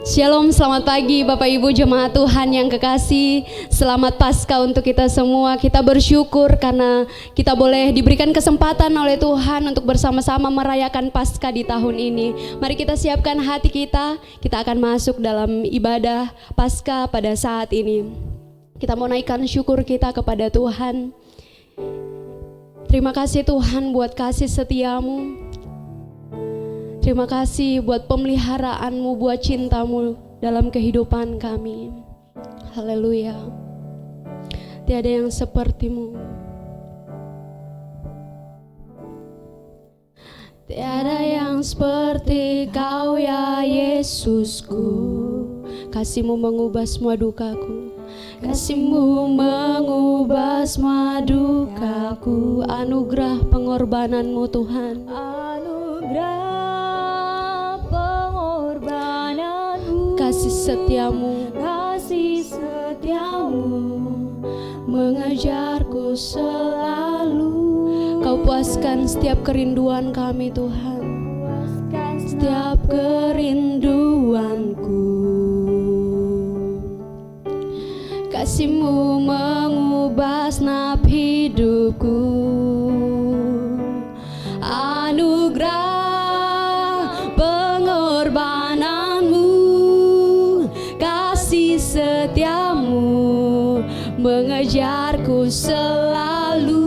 Shalom, selamat pagi Bapak Ibu jemaat Tuhan yang kekasih. Selamat Paskah untuk kita semua. Kita bersyukur karena kita boleh diberikan kesempatan oleh Tuhan untuk bersama-sama merayakan Paskah di tahun ini. Mari kita siapkan hati kita. Kita akan masuk dalam ibadah Paskah pada saat ini. Kita mau naikkan syukur kita kepada Tuhan. Terima kasih Tuhan buat kasih setiamu. Terima kasih buat pemeliharaanmu, buat cintamu dalam kehidupan kami. Haleluya. Tiada yang sepertimu. Tiada yang seperti kau ya Yesusku. Kasih-Mu mengubah semua dukaku. Kasih-Mu mengubah semua dukaku. Anugerah pengorbananmu Tuhan. Kasih setiamu mengajarku selalu. Kau puaskan setiap kerinduan kami Tuhan, setiap kerinduanku. Kasih-Mu mengubah senap hidupku. Anugerah setiamu mengejarku selalu.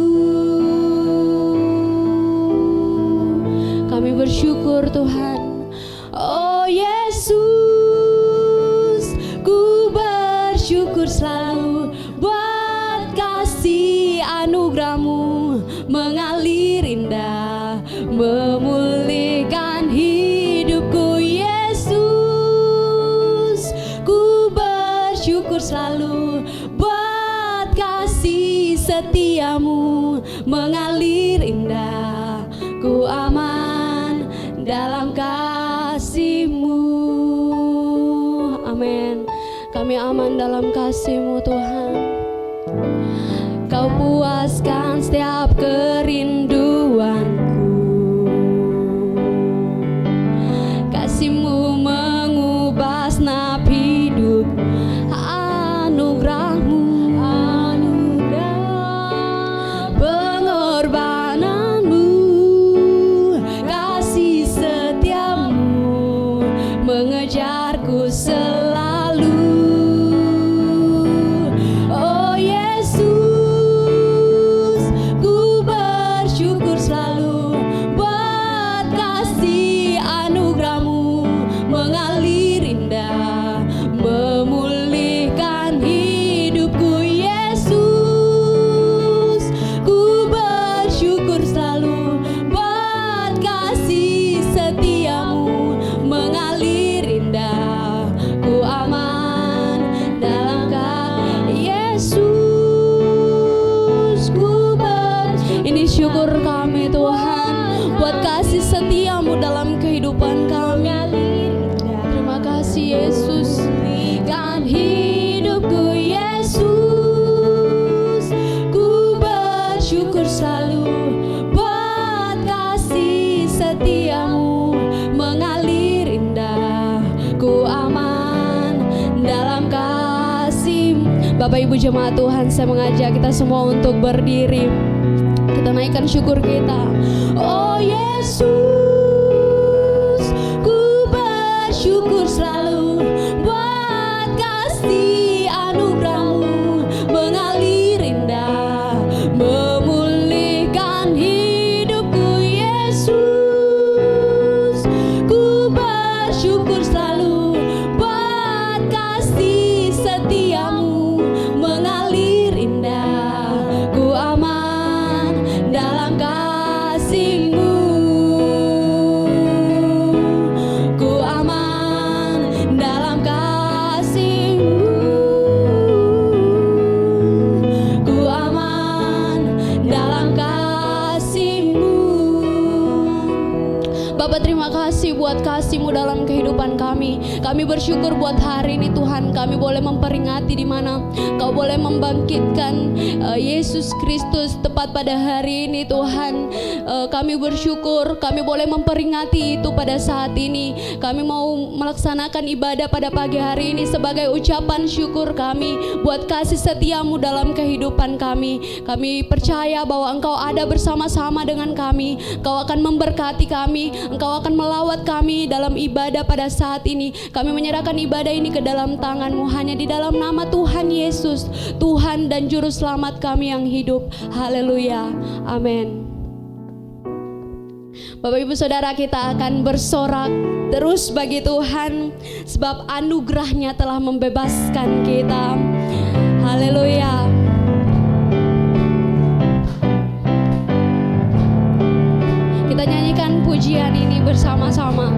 Kami bersyukur Tuhan. Oh Yesus, ku bersyukur selalu buat kasih anugerah-Mu mengalir indah, memulihkan hidupku. Syukur selalu buat kasih setiamu mengalir indah. Ku aman dalam kasih-Mu. Amin. Kami aman dalam kasih-Mu Tuhan. Kau puaskan setiap kerinduanku. Kasih-Mu mengubah senap hidup. Mengejarku selalu. Oh Yesus, ku bersyukur selalu buat kasih anugerah-Mu mengalir indah, memulihkan hidupku. Yesus, ku bersyukur selalu buat kasih setiamu mengalir. Ku aman dalam Yesus, ku ini syukur kami Tuhan buat kasih setiamu dalam kehidupan kami. Terima kasih Yesus, kan hidupku. Yesus, ku bersyukur selalu buat kasih setiamu mengalir indah. Ku aman dalam kasih. Bapak Ibu jemaat Tuhan, saya mengajak kita semua untuk berdiri. Kita naikkan syukur kita. Oh Yesus, ku bersyukur selalu buat kasih anugerah-Mu mengalir indah, memulihkan hidupku. Yesus, ku bersyukur selalu buat kasih setiamu mengalir indah. Ku aman dalam kasih-Mu. Ku aman dalam kasih-Mu. Ku aman dalam kasih-Mu. Bapak terima kasih buat kasih-Mu dalam kehidupan kami. Kami bersyukur buat hari ini Tuhan, kami boleh memperingati di mana Kau boleh membangkitkan Yesus Kristus tepat pada hari ini Tuhan. Kami bersyukur kami boleh memperingati itu pada saat ini. Kami mau melaksanakan ibadah pada pagi hari ini sebagai ucapan syukur kami buat kasih setiamu dalam kehidupan kami. Kami percaya bahwa Engkau ada bersama-sama dengan kami. Engkau akan memberkati kami, Engkau akan melawat kami dalam ibadah pada saat ini. Kami menyerahkan ibadah ini ke dalam tangan-Mu, hanya di dalam nama Tuhan Yesus, Tuhan dan Juru Selamat kami yang hidup. Haleluya, amin. Bapak Ibu Saudara, kita akan bersorak terus bagi Tuhan, sebab anugerahnya telah membebaskan kita. Haleluya. Kita nyanyikan pujian ini bersama-sama.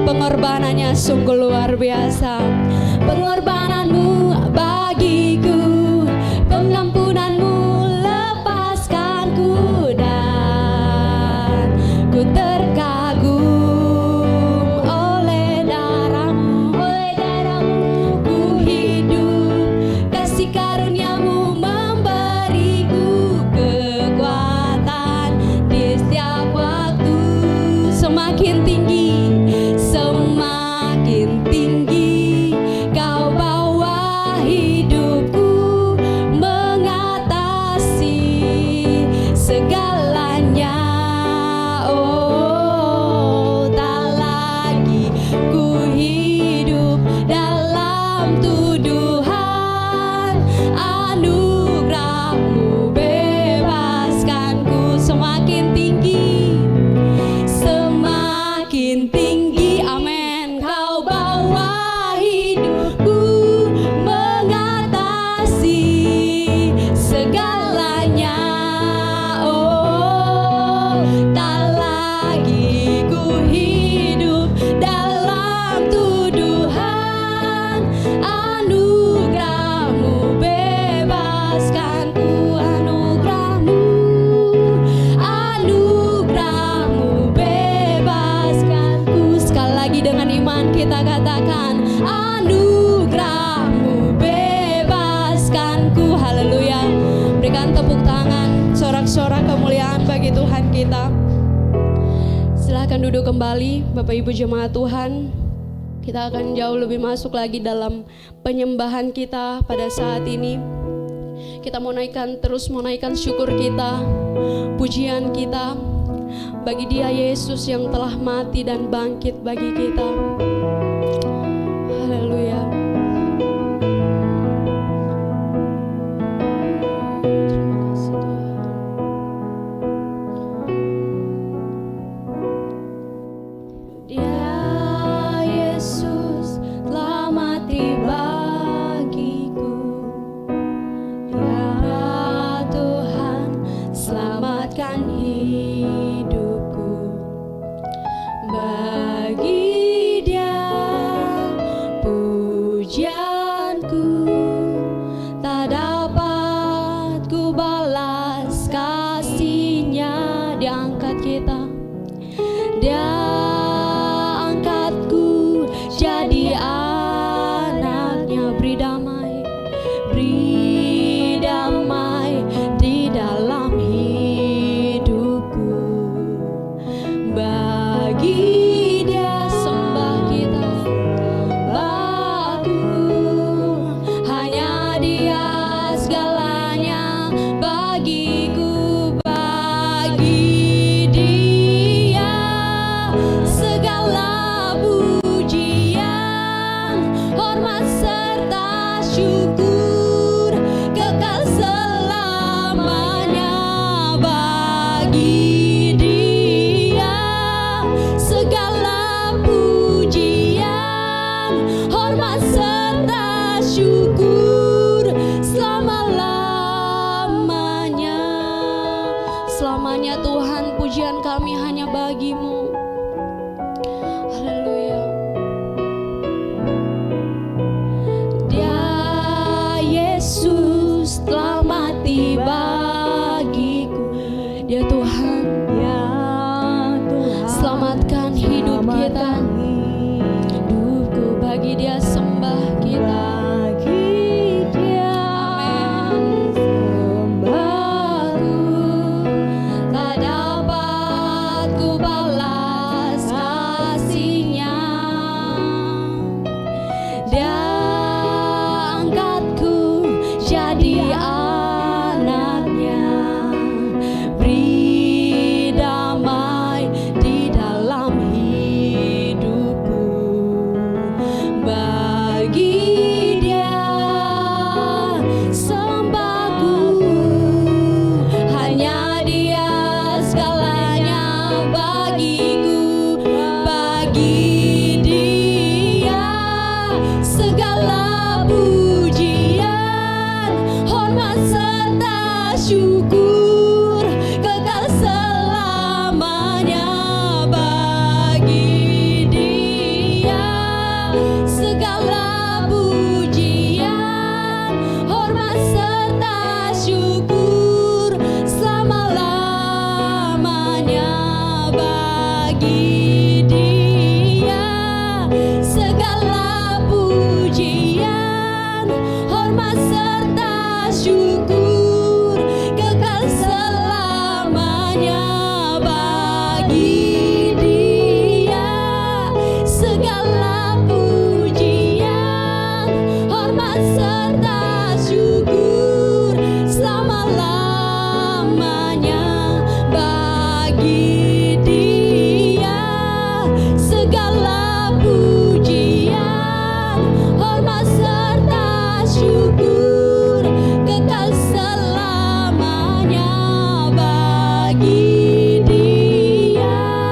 Pengorbanannya sungguh luar biasa. Pengorbananmu bagiku, pengampunanmu lepaskanku, dan ku terkagum oleh darahmu, ku hidup. Kasih karuniamu memberiku kekuatan di setiap waktu. Semakin tinggi, semakin tinggi Kau bawa hidupku, mengatasi segalanya. Oh, tak lagi ku hidup dalam tuduhan, anugerahmu bebaskanku. Semakin tinggi, semakin tinggi, amin. Kau bawa hidupku, mengatasi segalanya. Oh, tak lagi ku hidup dalam tuduhan, anugerahmu bebaskanku. Anugerahmu bebaskanku. Sekali lagi dengan iman kita katakan, anugerahmu bebaskanku. Haleluya. Berikan tepuk tangan, sorak-sorak kemuliaan bagi Tuhan kita. Silahkan duduk kembali Bapak Ibu jemaat Tuhan. Kita akan jauh lebih masuk lagi dalam penyembahan kita pada saat ini. Kita mau naikkan syukur kita, pujian kita bagi Dia Yesus yang telah mati dan bangkit bagi kita. Haleluya. Terima kasih Tuhan. Dia Yesus telah mati bagiku. Dia Tuhan selamatkan hidupku. Bagi Dia pujianku, tak dapat ku balas kasih-Nya. Diangkat kita, Dia angkatku jadi anaknya. Beri damai di dalam hidupku. Bagi Dia sembah kita, baku syukur kekal selamanya bagi Dia. Segala pujian, hormat serta syukur selama-lamanya. Selamanya Tuhan, pujian kami hanya bagi-Mu. Haleluya. Dia Yesus telah mati bagiku. Dia Tuhan, selamatkan hidup kita. Hidupku bagi Dia sembah kita. Tak dapat ku balas kasih-Nya. Dia angkatku jadi anak-Nya. Beri damai di dalam hidupku. Bagi Dia sembahku. Hanya Dia segalanya bagiku. Bagi Dia segala pujian, hormat serta syukur kekal selamanya. Bagi Dia segala pujian, hormat serta syukur selama-lamanya. Bagi Dia segala pujian, hormat serta syukur kekal selamanya. Bagi Dia segala pujian, hormat serta syukur selama-lamanya. Bagi Dia segala pujian, hormat serta syukur kekal selamanya. Bagi Dia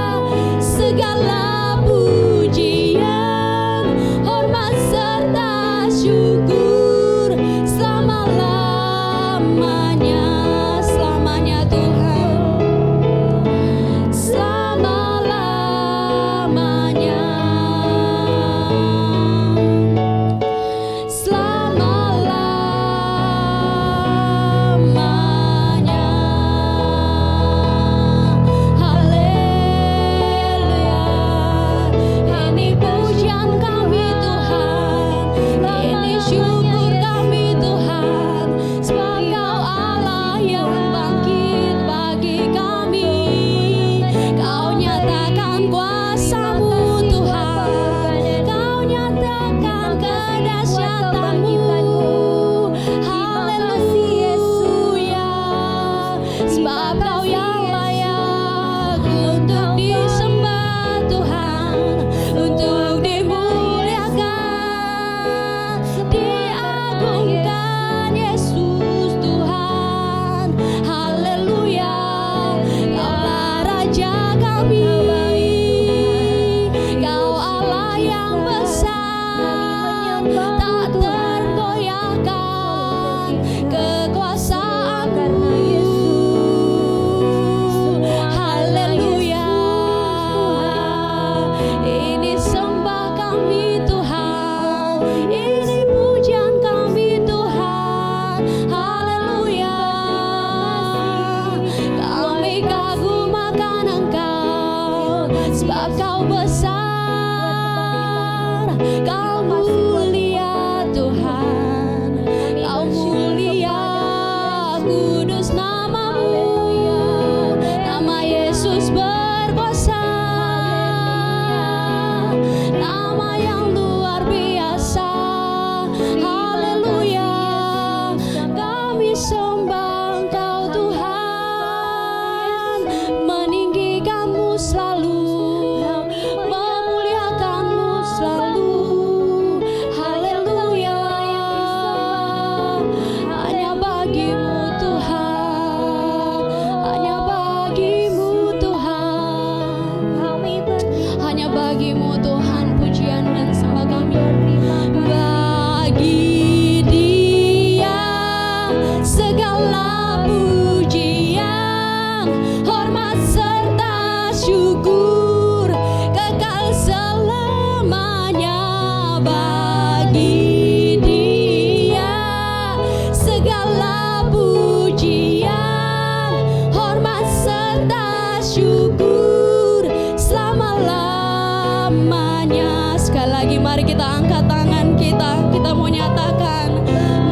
Mari kita angkat tangan kita mau nyatakan,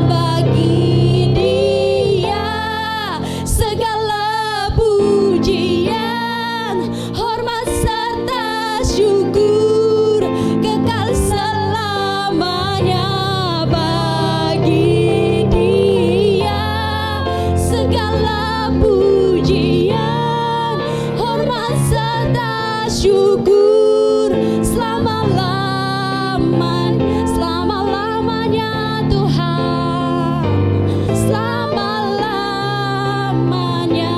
bagi Dia segala pujian, hormat serta syukur kekal selamanya. Bagi Dia segala pujian, hormat serta syukur selama-lamanya Tuhan, selama-lamanya,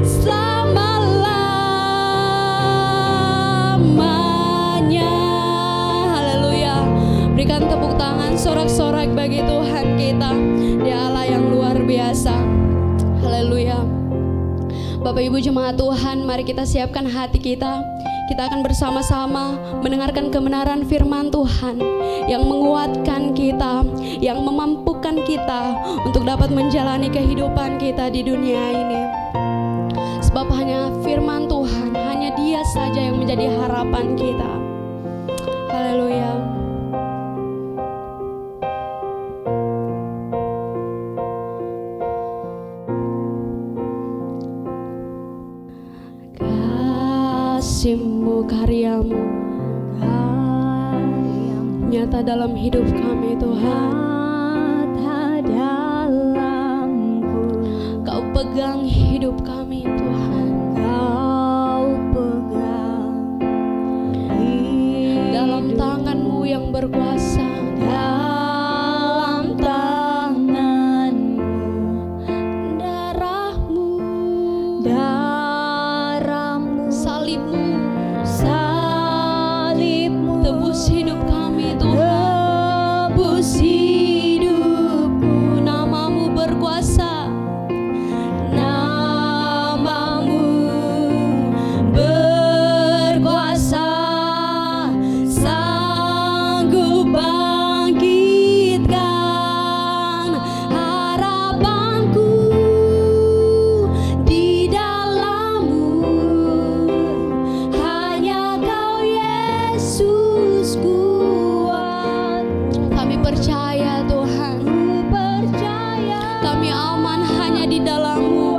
selama-lamanya. Haleluya. Berikan tepuk tangan sorak-sorak bagi Tuhan kita, Dia Allah yang luar biasa. Haleluya. Bapak Ibu jemaat Tuhan, mari kita siapkan hati kita. Kita akan bersama-sama mendengarkan kebenaran firman Tuhan yang menguatkan kita, yang memampukan kita untuk dapat menjalani kehidupan kita di dunia ini. Sebab hanya firman Tuhan, hanya Dia saja yang menjadi harapan kita. Haleluya. Kasih-Mu, karya-Mu nyata dalam hidup kami Tuhan. Kau pegang hidup kami Tuhan. Kau pegang dalam tangan-Mu yang berkuasa. Dalam tangan-Mu, darah-Mu, salib-Mu, tebus hidup kami Tuhan, tebus hidupku. Nama-Mu berkuasa, nama-Mu berkuasa, sanggup bangkitkan harapanku di dalam-Mu. Hanya Kau Yesus kuat. Kami percaya Tuhan, kami aman hanya di dalam-Mu.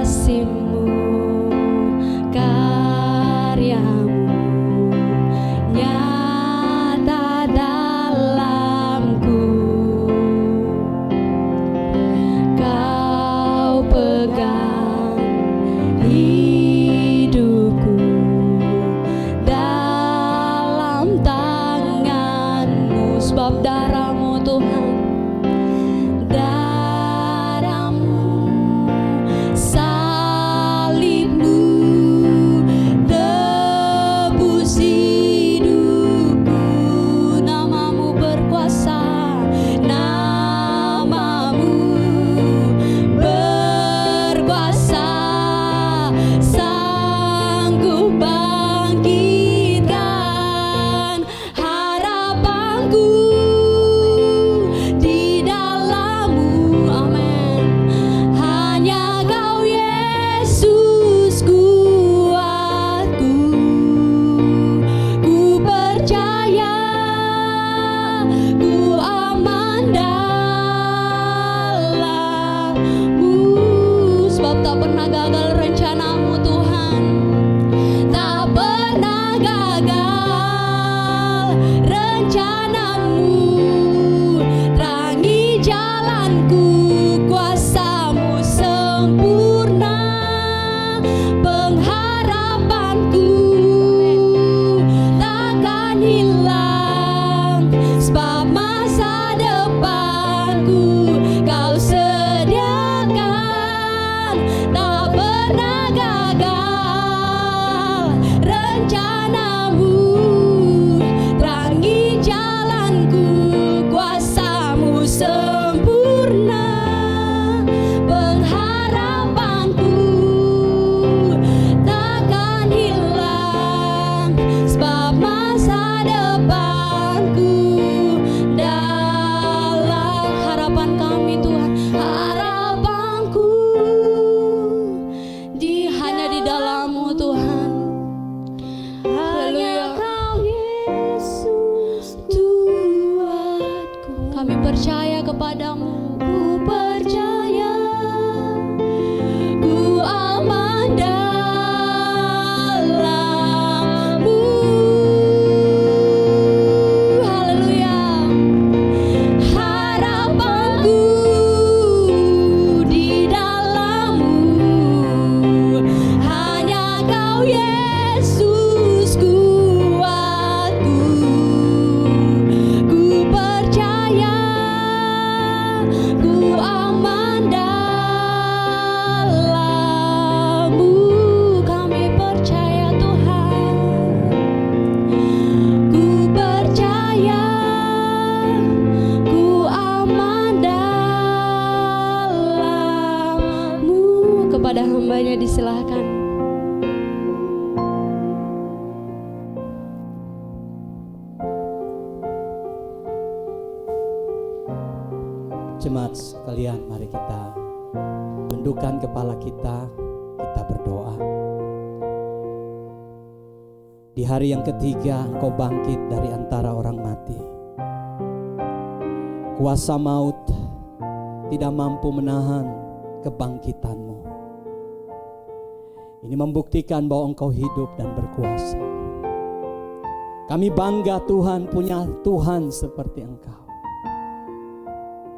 Kasih-Mu, karya-Mu nyata dalamku. Kau pegang hidupku dalam tangan-Mu. Sebab darah-Mu Tuhan, darah-Mu, salib-Mu, tebus hidupku. Nama-Mu berkuasa, nama-Mu berkuasa, sanggup bangkitkan harapanku di dalam-Mu. Amin. Hanya Kau Yesus kuatku. Ku percaya, ku aman dalam-Mu. Sebab tak pernah gagal rencana-Mu Tuhan, tak pernah gagal rencana-Mu. Terangi jalanku, kuasa-Mu sempurna, pengharapanku takkan hilang. Sebab masa depanku Kau sediakan, tak pernah gagal rencana-Mu. Terangi jalanku, kuasa-Mu sempurna, kepadamu. Ku percaya, ku aman dalammu. Haleluya. Harapanku di dalammu, hanya Kau Yesus kuatku. Ku percaya, ku aman dalammu. Kami percaya Tuhan. Ku percaya, ku aman dalammu. Kepada hambanya disilahkan. Jemaat sekalian, mari kita tundukkan kepala kita berdoa. Di hari yang ketiga Engkau bangkit dari antara orang mati. Kuasa maut tidak mampu menahan kebangkitan-Mu. Ini membuktikan bahwa Engkau hidup dan berkuasa. Kami bangga Tuhan punya Tuhan seperti Engkau,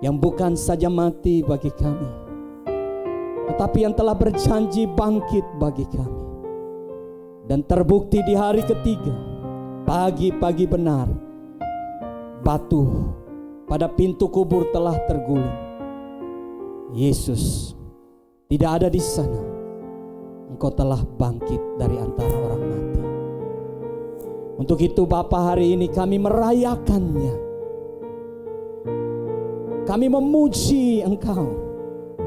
yang bukan saja mati bagi kami, tetapi yang telah berjanji bangkit bagi kami. Dan terbukti di hari ketiga, pagi-pagi benar, batu pada pintu kubur telah terguling. Yesus tidak ada di sana. Engkau telah bangkit dari antara orang mati. Untuk itu Bapa, hari ini kami merayakannya. Kami memuji Engkau.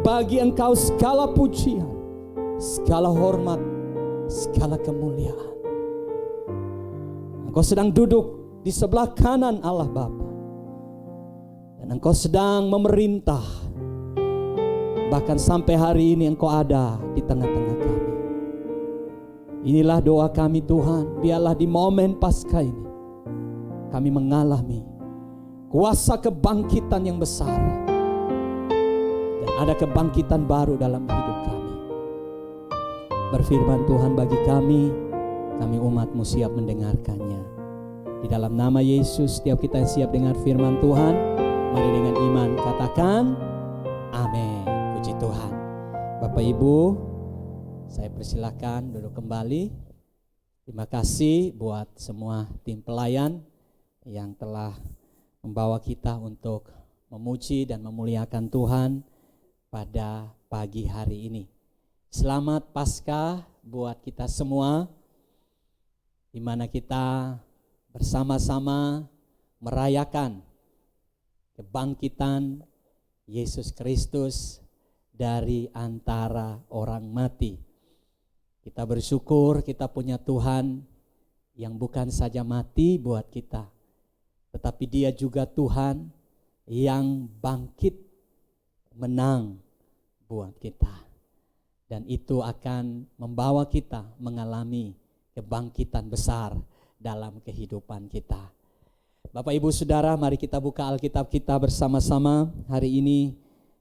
Bagi Engkau segala pujian, segala hormat, segala kemuliaan. Engkau sedang duduk di sebelah kanan Allah Bapa, dan Engkau sedang memerintah. Bahkan sampai hari ini Engkau ada di tengah-tengah kami. Inilah doa kami Tuhan, biarlah di momen Paskah ini kami mengalami kuasa kebangkitan yang besar, dan ada kebangkitan baru dalam hidup kami. Berfirman Tuhan bagi kami umat-Mu siap mendengarkannya. Di dalam nama Yesus, setiap kita yang siap dengar firman Tuhan, mari dengan iman katakan amin. Puji Tuhan. Bapak Ibu, saya persilakan duduk kembali. Terima kasih buat semua tim pelayan yang telah membawa kita untuk memuji dan memuliakan Tuhan pada pagi hari ini. Selamat Paskah buat kita semua, di mana kita bersama-sama merayakan kebangkitan Yesus Kristus dari antara orang mati. Kita bersyukur kita punya Tuhan yang bukan saja mati buat kita, tetapi Dia juga Tuhan yang bangkit menang buat kita. Dan itu akan membawa kita mengalami kebangkitan besar dalam kehidupan kita. Bapak Ibu Saudara, mari kita buka Alkitab kita bersama-sama. Hari ini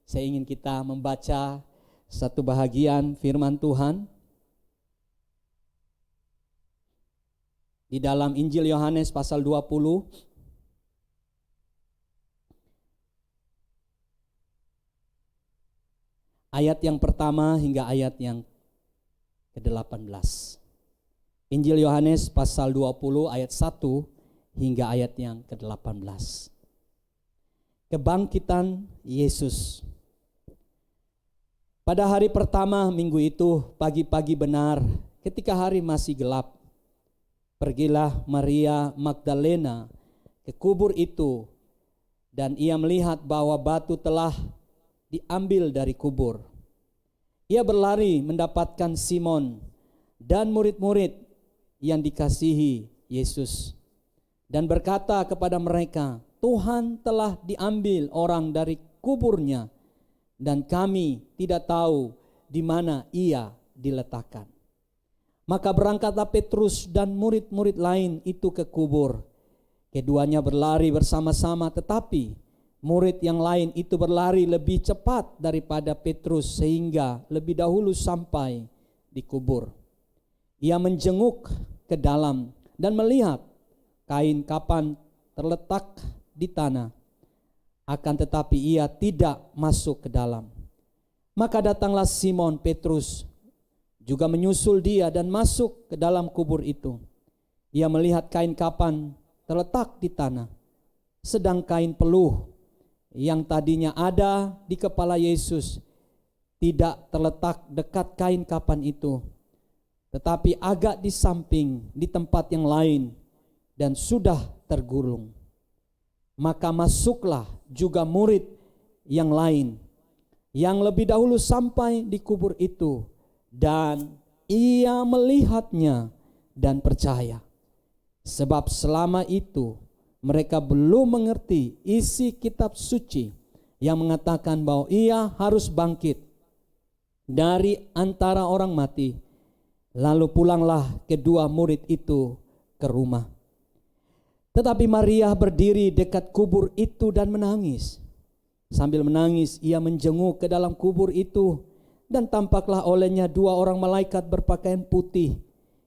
saya ingin kita membaca satu bahagian firman Tuhan di dalam Injil Yohanes pasal 20 ayat yang pertama hingga ayat yang ke-18. Injil Yohanes pasal 20 ayat 1 hingga ayat yang ke-18. Kebangkitan Yesus. Pada hari pertama minggu itu, pagi-pagi benar, ketika hari masih gelap, pergilah Maria Magdalena ke kubur itu, dan ia melihat bahwa batu telah diambil dari kubur. Ia berlari mendapatkan Simon dan murid-murid yang dikasihi Yesus, dan berkata kepada mereka, Tuhan telah diambil orang dari kuburnya, dan kami tidak tahu di mana ia diletakkan. Maka berangkatlah Petrus dan murid-murid lain itu ke kubur. Keduanya berlari bersama-sama, tetapi murid yang lain itu berlari lebih cepat daripada Petrus sehingga lebih dahulu sampai di kubur. Ia menjenguk ke dalam dan melihat kain kapan terletak di tanah. Akan tetapi ia tidak masuk ke dalam. Maka datanglah Simon Petrus juga menyusul dia dan masuk ke dalam kubur itu. Ia melihat kain kapan terletak di tanah, sedang kain peluh yang tadinya ada di kepala Yesus tidak terletak dekat kain kapan itu, tetapi agak di samping di tempat yang lain dan sudah tergulung. Maka masuklah juga murid yang lain yang lebih dahulu sampai di kubur itu, dan ia melihatnya dan percaya. Sebab selama itu mereka belum mengerti isi kitab suci yang mengatakan bahwa ia harus bangkit dari antara orang mati. Lalu pulanglah kedua murid itu ke rumah. Tetapi Maria berdiri dekat kubur itu dan menangis. Sambil menangis ia menjenguk ke dalam kubur itu, dan tampaklah olehnya dua orang malaikat berpakaian putih,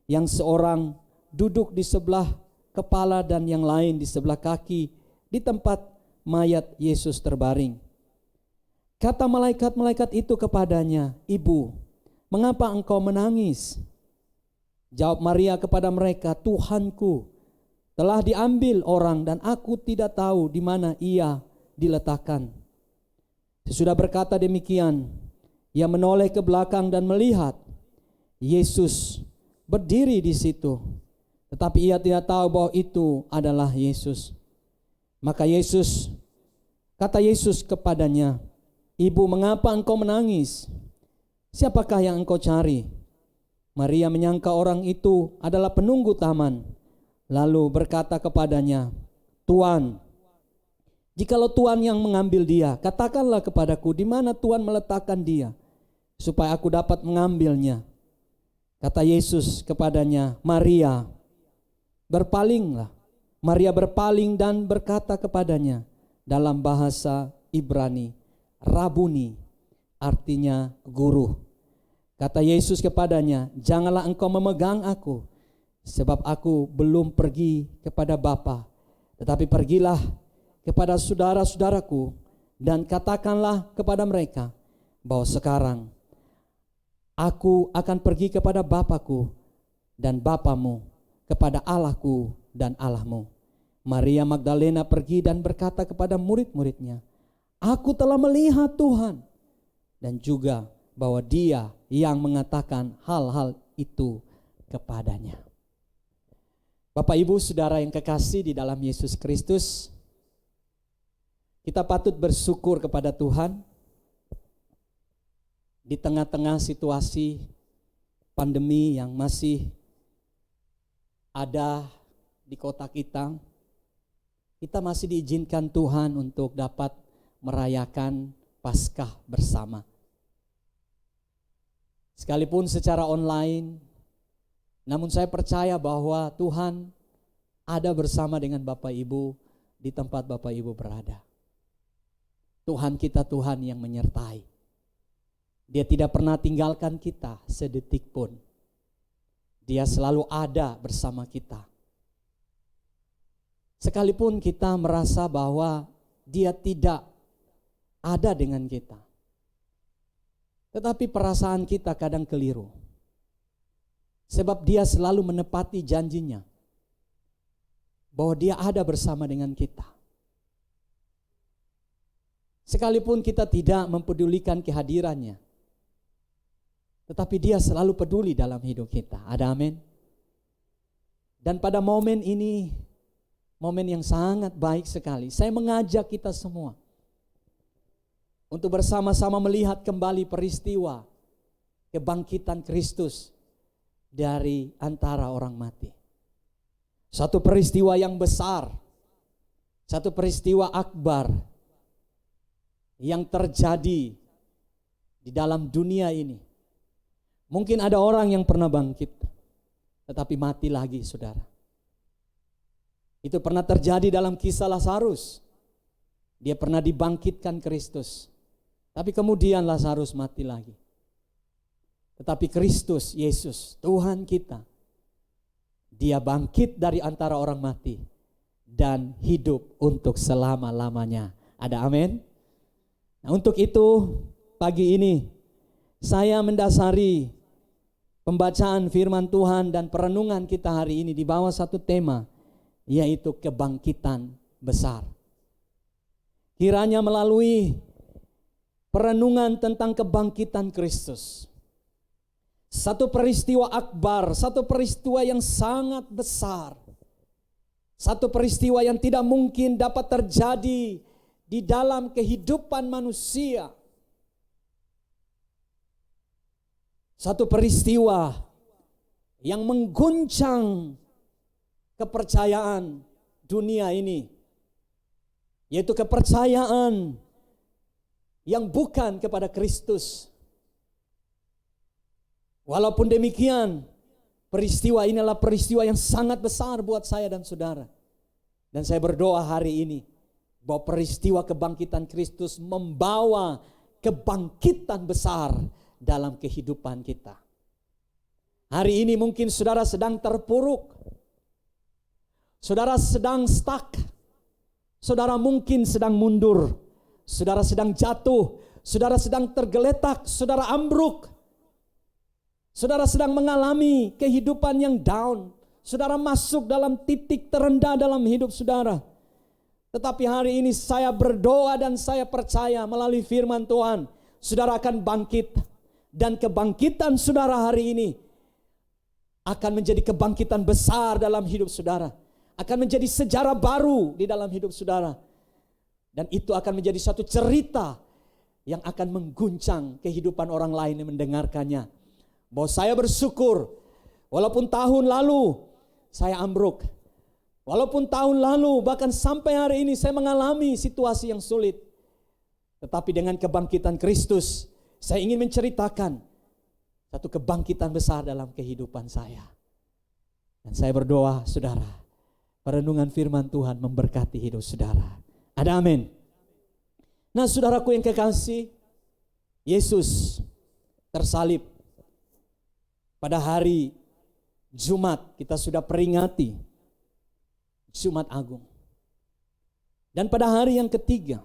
yang seorang duduk di sebelah kepala dan yang lain di sebelah kaki di tempat mayat Yesus terbaring. Kata malaikat-malaikat itu kepadanya, "Ibu, mengapa engkau menangis?" Jawab Maria kepada mereka, "Tuhanku telah diambil orang dan aku tidak tahu di mana ia diletakkan." Sesudah berkata demikian, ia menoleh ke belakang dan melihat Yesus berdiri di situ, tetapi ia tidak tahu bahwa itu adalah Yesus. Maka kata Yesus kepadanya, "Ibu, mengapa engkau menangis? Siapakah yang engkau cari?" Maria menyangka orang itu adalah penunggu taman, lalu berkata kepadanya, "Tuan, jikalau Tuan yang mengambil dia, katakanlah kepadaku di mana Tuan meletakkan dia, supaya aku dapat mengambilnya." Kata Yesus kepadanya, "Maria." Berpalinglah. Maria berpaling dan berkata kepadanya dalam bahasa Ibrani, "Rabuni," artinya guru. Kata Yesus kepadanya, "Janganlah engkau memegang aku, sebab aku belum pergi kepada Bapa, tetapi pergilah kepada saudara-saudaraku dan katakanlah kepada mereka bahwa sekarang aku akan pergi kepada Bapakku dan Bapamu, kepada Allahku dan Allahmu." Maria Magdalena pergi dan berkata kepada murid-muridnya, "Aku telah melihat Tuhan," dan juga bahwa Dia yang mengatakan hal-hal itu kepadanya. Bapak, Ibu, Saudara yang kekasih di dalam Yesus Kristus, kita patut bersyukur kepada Tuhan di tengah-tengah situasi pandemi yang masih ada di kota kita. Kita masih diizinkan Tuhan untuk dapat merayakan Paskah bersama. Sekalipun secara online, namun saya percaya bahwa Tuhan ada bersama dengan Bapak Ibu di tempat Bapak Ibu berada. Tuhan kita Tuhan yang menyertai. Dia tidak pernah tinggalkan kita sedetik pun. Dia selalu ada bersama kita. Sekalipun kita merasa bahwa Dia tidak ada dengan kita, tetapi perasaan kita kadang keliru. Sebab Dia selalu menepati janjinya bahwa Dia ada bersama dengan kita. Sekalipun kita tidak mempedulikan kehadirannya, tetapi Dia selalu peduli dalam hidup kita. Ada amin? Dan pada momen ini, momen yang sangat baik sekali, saya mengajak kita semua untuk bersama-sama melihat kembali peristiwa kebangkitan Kristus dari antara orang mati. Satu peristiwa yang besar, satu peristiwa akbar yang terjadi di dalam dunia ini. Mungkin ada orang yang pernah bangkit, tetapi mati lagi, saudara. Itu pernah terjadi dalam kisah Lazarus. Dia pernah dibangkitkan Kristus. Tapi kemudian Lazarus mati lagi. Tetapi Kristus, Yesus, Tuhan kita, Dia bangkit dari antara orang mati dan hidup untuk selama-lamanya. Ada amin? Nah, untuk itu pagi ini saya mendasari pembacaan firman Tuhan dan perenungan kita hari ini di bawah satu tema, yaitu kebangkitan besar. Kiranya melalui perenungan tentang kebangkitan Kristus, satu peristiwa akbar, satu peristiwa yang sangat besar, satu peristiwa yang tidak mungkin dapat terjadi di dalam kehidupan manusia, satu peristiwa yang mengguncang kepercayaan dunia ini, yaitu kepercayaan yang bukan kepada Kristus. Walaupun demikian, peristiwa ini adalah peristiwa yang sangat besar buat saya dan saudara. Dan saya berdoa hari ini bahwa peristiwa kebangkitan Kristus membawa kebangkitan besar dalam kehidupan kita. Hari ini mungkin saudara sedang terpuruk, saudara sedang stuck, saudara mungkin sedang mundur, saudara sedang jatuh, saudara sedang tergeletak, saudara ambruk, saudara sedang mengalami kehidupan yang down, saudara masuk dalam titik terendah dalam hidup saudara. Tetapi hari ini saya berdoa dan saya percaya melalui firman Tuhan, saudara akan bangkit. Dan kebangkitan saudara hari ini akan menjadi kebangkitan besar dalam hidup saudara. Akan menjadi sejarah baru di dalam hidup saudara. Dan itu akan menjadi satu cerita yang akan mengguncang kehidupan orang lain yang mendengarkannya. Bahwa saya bersyukur, walaupun tahun lalu saya ambruk, walaupun tahun lalu bahkan sampai hari ini saya mengalami situasi yang sulit, tetapi dengan kebangkitan Kristus, saya ingin menceritakan satu kebangkitan besar dalam kehidupan saya. Dan saya berdoa, saudara, perenungan firman Tuhan memberkati hidup saudara. Ada amin. Nah, saudaraku yang kekasih, Yesus tersalib pada hari Jumat. Kita sudah peringati Jumat Agung. Dan pada hari yang ketiga,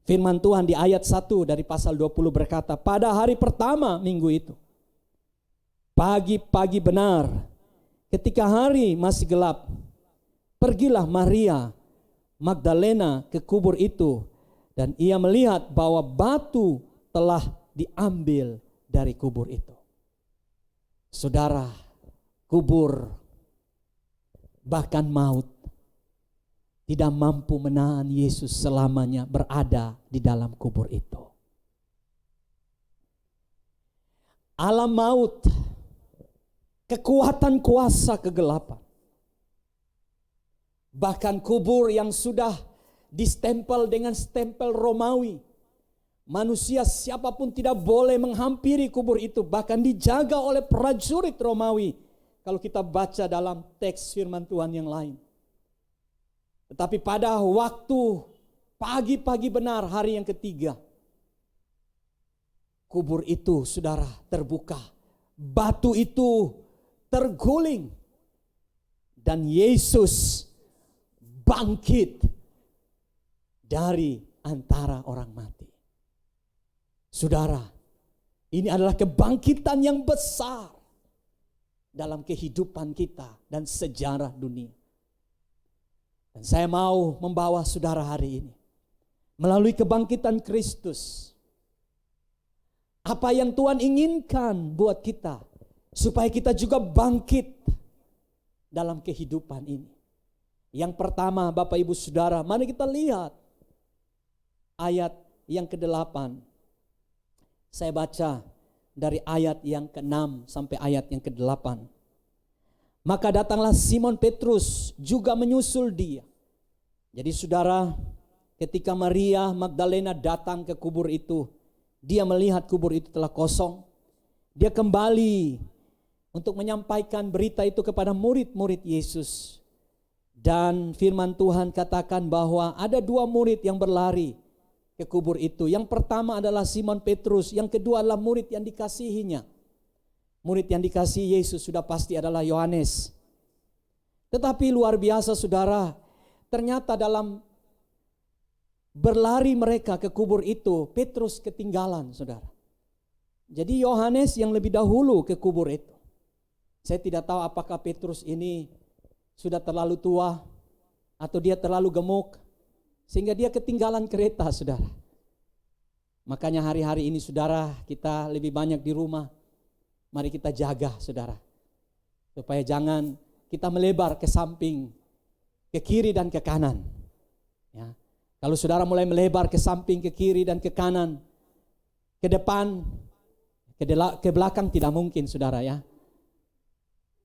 firman Tuhan di ayat 1 dari pasal 20 berkata, pada hari pertama minggu itu, pagi-pagi benar, ketika hari masih gelap, pergilah Maria Magdalena ke kubur itu, dan ia melihat bahwa batu telah diambil dari kubur itu. Saudara, kubur, bahkan maut, tidak mampu menahan Yesus selamanya berada di dalam kubur itu. Alam maut, kekuatan kuasa kegelapan, bahkan kubur yang sudah distempel dengan stempel Romawi, manusia siapapun tidak boleh menghampiri kubur itu, bahkan dijaga oleh prajurit Romawi. Kalau kita baca dalam teks firman Tuhan yang lain. Tetapi pada waktu pagi-pagi benar hari yang ketiga, kubur itu, saudara, terbuka. Batu itu terguling. Dan Yesus bangkit dari antara orang mati. Saudara, ini adalah kebangkitan yang besar dalam kehidupan kita dan sejarah dunia. Dan saya mau membawa saudara hari ini melalui kebangkitan Kristus, apa yang Tuhan inginkan buat kita, supaya kita juga bangkit dalam kehidupan ini. Yang pertama, Bapak Ibu Saudara, mari kita lihat ayat yang ke-8. Saya baca dari ayat yang ke-6 sampai ayat yang ke-8. Maka datanglah Simon Petrus juga menyusul dia. Jadi saudara, ketika Maria Magdalena datang ke kubur itu, dia melihat kubur itu telah kosong. Dia kembali untuk menyampaikan berita itu kepada murid-murid Yesus. Dan firman Tuhan katakan bahwa ada 2 murid yang berlari ke kubur itu. Yang pertama adalah Simon Petrus, yang kedua adalah murid yang dikasihinya. Murid yang dikasihi Yesus sudah pasti adalah Yohanes. Tetapi luar biasa saudara, ternyata dalam berlari mereka ke kubur itu, Petrus ketinggalan saudara. Jadi Yohanes yang lebih dahulu ke kubur itu. Saya tidak tahu apakah Petrus ini sudah terlalu tua atau dia terlalu gemuk sehingga dia ketinggalan kereta saudara. Makanya hari-hari ini saudara, kita lebih banyak di rumah. Mari kita jaga saudara, supaya jangan kita melebar ke samping, ke kiri dan ke kanan. Ya. Kalau saudara mulai melebar ke samping, ke kiri dan ke kanan, ke depan, ke belakang tidak mungkin saudara ya.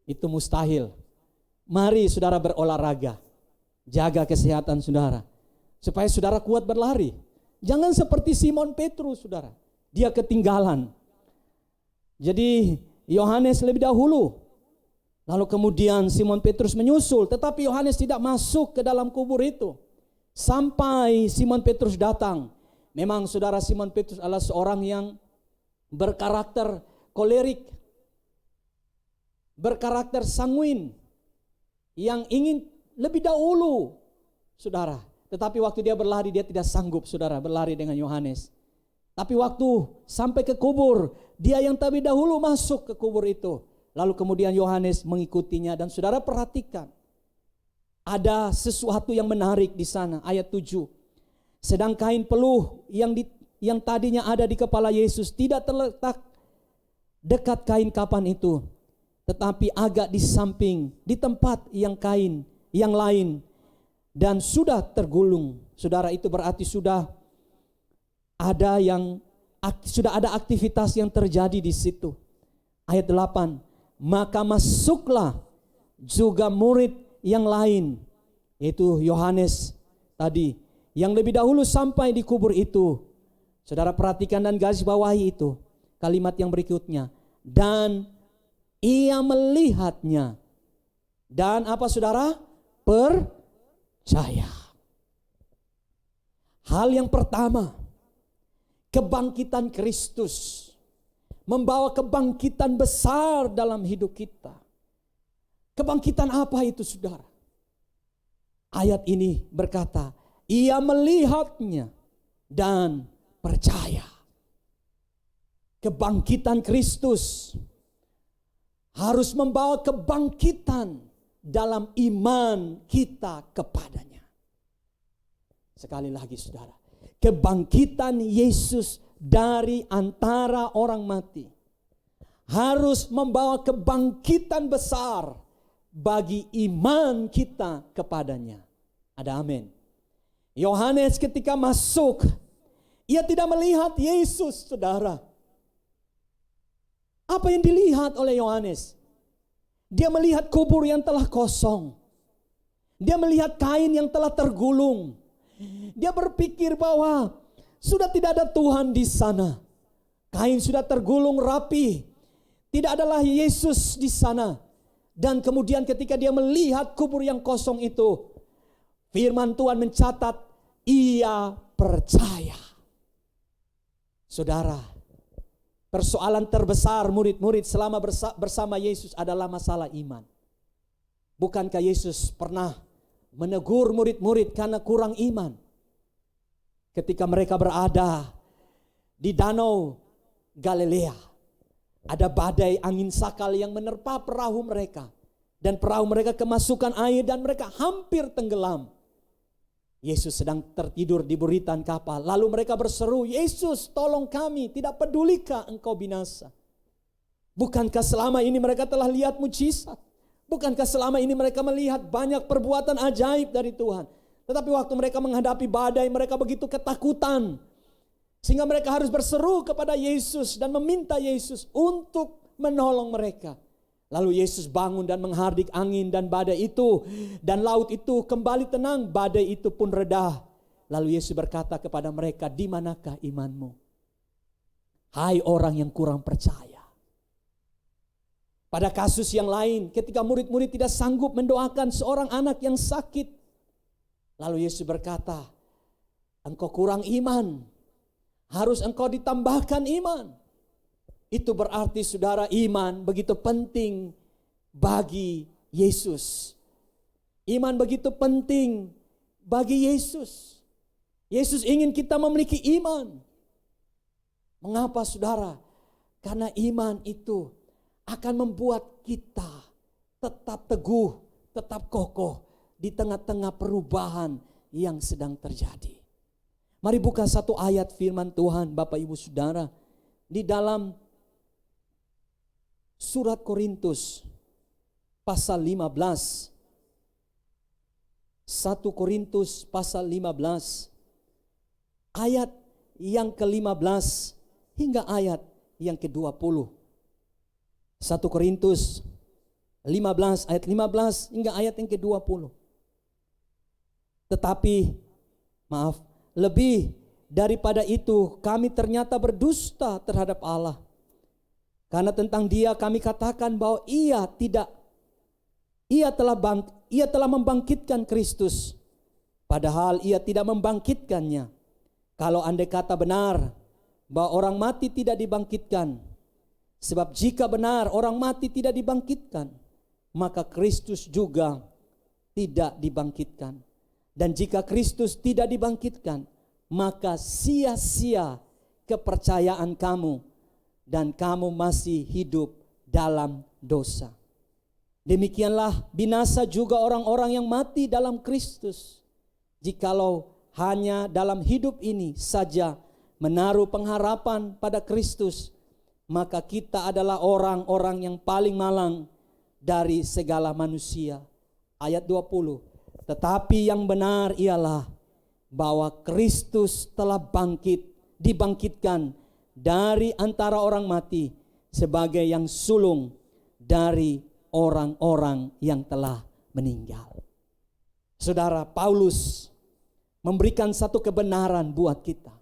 Itu mustahil. Mari saudara berolahraga, jaga kesehatan saudara, supaya saudara kuat berlari. Jangan seperti Simon Petrus saudara, dia ketinggalan. Jadi Yohanes lebih dahulu, lalu kemudian Simon Petrus menyusul, tetapi Yohanes tidak masuk ke dalam kubur itu. Sampai Simon Petrus datang. Memang saudara, Simon Petrus adalah seorang yang berkarakter kolerik, berkarakter sanguin, yang ingin lebih dahulu saudara. Tetapi waktu dia berlari, dia tidak sanggup saudara berlari dengan Yohanes. Tapi waktu sampai ke kubur, dia yang terlebih dahulu masuk ke kubur itu. Lalu kemudian Yohanes mengikutinya. Dan saudara perhatikan, ada sesuatu yang menarik di sana. Ayat 7. Sedang kain peluh yang tadinya ada di kepala Yesus tidak terletak dekat kain kapan itu, tetapi agak di samping, di tempat yang kain yang lain, dan sudah tergulung. Saudara, itu berarti sudah ada aktivitas yang terjadi di situ. Ayat 8, maka masuklah juga murid yang lain, yaitu Yohanes tadi, yang lebih dahulu sampai di kubur itu. Saudara perhatikan dan garis bawahi itu, kalimat yang berikutnya. Dan ia melihatnya. Dan apa saudara? Percaya. Hal yang pertama, kebangkitan Kristus membawa kebangkitan besar dalam hidup kita. Kebangkitan apa itu saudara? Ayat ini berkata, ia melihatnya dan percaya. Kebangkitan Kristus harus membawa kebangkitan dalam iman kita kepadanya. Sekali lagi saudara, kebangkitan Yesus dari antara orang mati harus membawa kebangkitan besar bagi iman kita kepadanya. Ada amin. Yohanes ketika masuk, ia tidak melihat Yesus saudara. Apa yang dilihat oleh Yohanes? Dia melihat kubur yang telah kosong. Dia melihat kain yang telah tergulung. Dia berpikir bahwa sudah tidak ada Tuhan di sana. Kain sudah tergulung rapi. Tidak ada lagi Yesus di sana. Dan kemudian ketika dia melihat kubur yang kosong itu, firman Tuhan mencatat, ia percaya. Saudara, persoalan terbesar murid-murid selama bersama Yesus adalah masalah iman. Bukankah Yesus pernah menegur murid-murid karena kurang iman? Ketika mereka berada di danau Galilea, ada badai angin sakal yang menerpa perahu mereka. Dan perahu mereka kemasukan air dan mereka hampir tenggelam. Yesus sedang tertidur di buritan kapal. Lalu mereka berseru, Yesus tolong kami, tidak pedulikah engkau binasa? Bukankah selama ini mereka telah lihat mujizat? Bukankah selama ini mereka melihat banyak perbuatan ajaib dari Tuhan? Tetapi waktu mereka menghadapi badai, mereka begitu ketakutan. Sehingga mereka harus berseru kepada Yesus dan meminta Yesus untuk menolong mereka. Lalu Yesus bangun dan menghardik angin dan badai itu. Dan laut itu kembali tenang, badai itu pun reda. Lalu Yesus berkata kepada mereka, di manakah imanmu? Hai orang yang kurang percaya. Pada kasus yang lain, ketika murid-murid tidak sanggup mendoakan seorang anak yang sakit, lalu Yesus berkata, engkau kurang iman, harus engkau ditambahkan iman. Itu berarti saudara, iman begitu penting bagi Yesus. Iman begitu penting bagi Yesus. Yesus ingin kita memiliki iman. Mengapa saudara? Karena iman itu akan membuat kita tetap teguh, tetap kokoh di tengah-tengah perubahan yang sedang terjadi. Mari buka satu ayat firman Tuhan Bapak Ibu Saudara di dalam surat Korintus pasal 15. 1 Korintus pasal 15 ayat yang ke-15 hingga ayat yang ke-20. 1 Korintus 15 ayat 15 hingga ayat yang ke-20. Tetapi lebih daripada itu kami ternyata berdusta terhadap Allah. Karena tentang Dia kami katakan bahwa Ia telah membangkitkan Kristus, padahal Ia tidak membangkitkannya. Kalau andai kata benar bahwa orang mati tidak dibangkitkan, sebab jika benar orang mati tidak dibangkitkan, maka Kristus juga tidak dibangkitkan. Dan jika Kristus tidak dibangkitkan, maka sia-sia kepercayaan kamu dan kamu masih hidup dalam dosa. Demikianlah binasa juga orang-orang yang mati dalam Kristus, jikalau hanya dalam hidup ini saja menaruh pengharapan pada Kristus, maka kita adalah orang-orang yang paling malang dari segala manusia. Ayat 20. Tetapi yang benar ialah bahwa Kristus telah dibangkitkan dari antara orang mati sebagai yang sulung dari orang-orang yang telah meninggal. Saudara, Paulus memberikan satu kebenaran buat kita,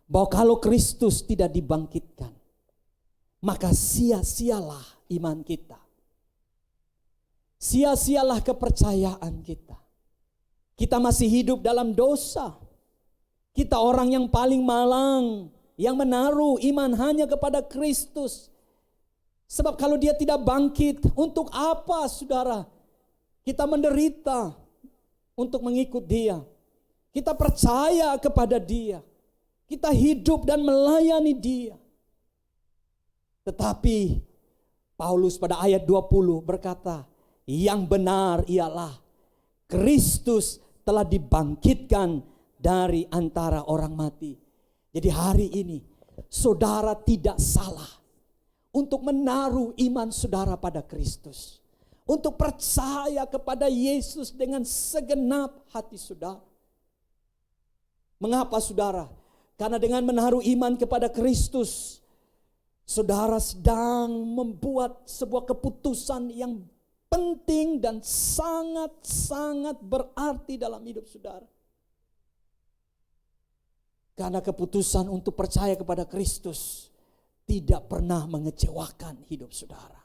bahwa kalau Kristus tidak dibangkitkan, maka sia-sialah iman kita. Sia-sialah kepercayaan kita. Kita masih hidup dalam dosa. Kita orang yang paling malang, yang menaruh iman hanya kepada Kristus. Sebab kalau Dia tidak bangkit, untuk apa saudara kita menderita untuk mengikut Dia? Kita percaya kepada Dia. Kita hidup dan melayani Dia. Tetapi Paulus pada ayat 20 berkata, yang benar ialah Kristus telah dibangkitkan dari antara orang mati. Jadi hari ini saudara tidak salah untuk menaruh iman saudara pada Kristus, untuk percaya kepada Yesus dengan segenap hati saudara. Mengapa saudara? Karena dengan menaruh iman kepada Kristus, saudara sedang membuat sebuah keputusan yang penting dan sangat-sangat berarti dalam hidup saudara. Karena keputusan untuk percaya kepada Kristus tidak pernah mengecewakan hidup saudara.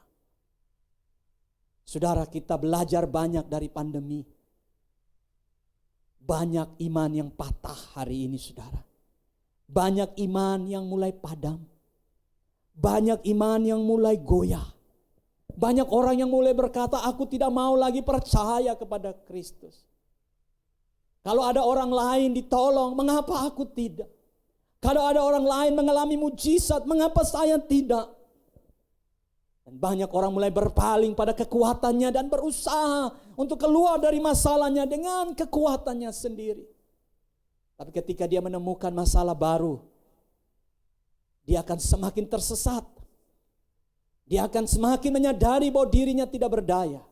Saudara, kita belajar banyak dari pandemi. Banyak iman yang patah hari ini saudara. Banyak iman yang mulai padam. Banyak iman yang mulai goyah. Banyak orang yang mulai berkata, aku tidak mau lagi percaya kepada Kristus. Kalau ada orang lain ditolong, mengapa aku tidak? Kalau ada orang lain mengalami mujizat, mengapa saya tidak? Dan banyak orang mulai berpaling pada kekuatannya dan berusaha untuk keluar dari masalahnya dengan kekuatannya sendiri. Tapi ketika dia menemukan masalah baru, dia akan semakin tersesat. Dia akan semakin menyadari bahwa dirinya tidak berdaya.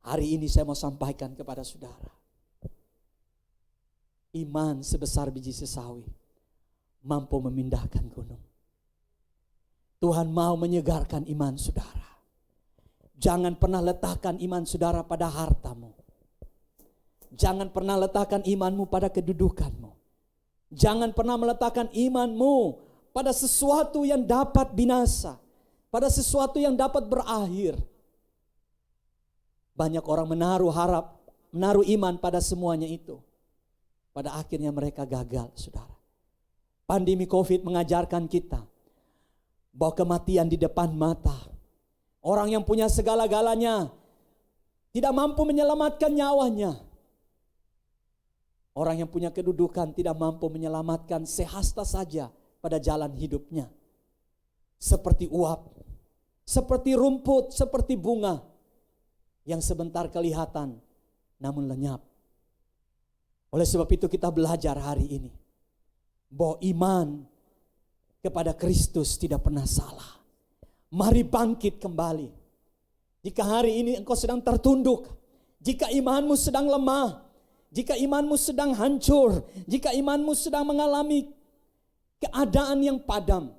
Hari ini saya mau sampaikan kepada saudara, iman sebesar biji sesawi mampu memindahkan gunung. Tuhan mau menyegarkan iman saudara. Jangan pernah letakkan iman saudara pada hartamu. Jangan pernah letakkan imanmu pada kedudukanmu. Jangan pernah meletakkan imanmu pada sesuatu yang dapat binasa. pada sesuatu yang dapat berakhir. Banyak orang menaruh iman pada semuanya itu. Pada akhirnya mereka gagal, saudara. Pandemi COVID mengajarkan kita bahwa kematian di depan mata. Orang yang punya segala-galanya tidak mampu menyelamatkan nyawanya. Orang yang punya kedudukan tidak mampu menyelamatkan sehasta saja pada jalan hidupnya. Seperti uap, seperti rumput, seperti bunga yang sebentar kelihatan namun lenyap. Oleh sebab itu kita belajar hari ini bahwa iman kepada Kristus tidak pernah salah. Mari bangkit kembali. Jika hari ini engkau sedang tertunduk, jika imanmu sedang lemah, jika imanmu sedang hancur, jika imanmu sedang mengalami keadaan yang padam,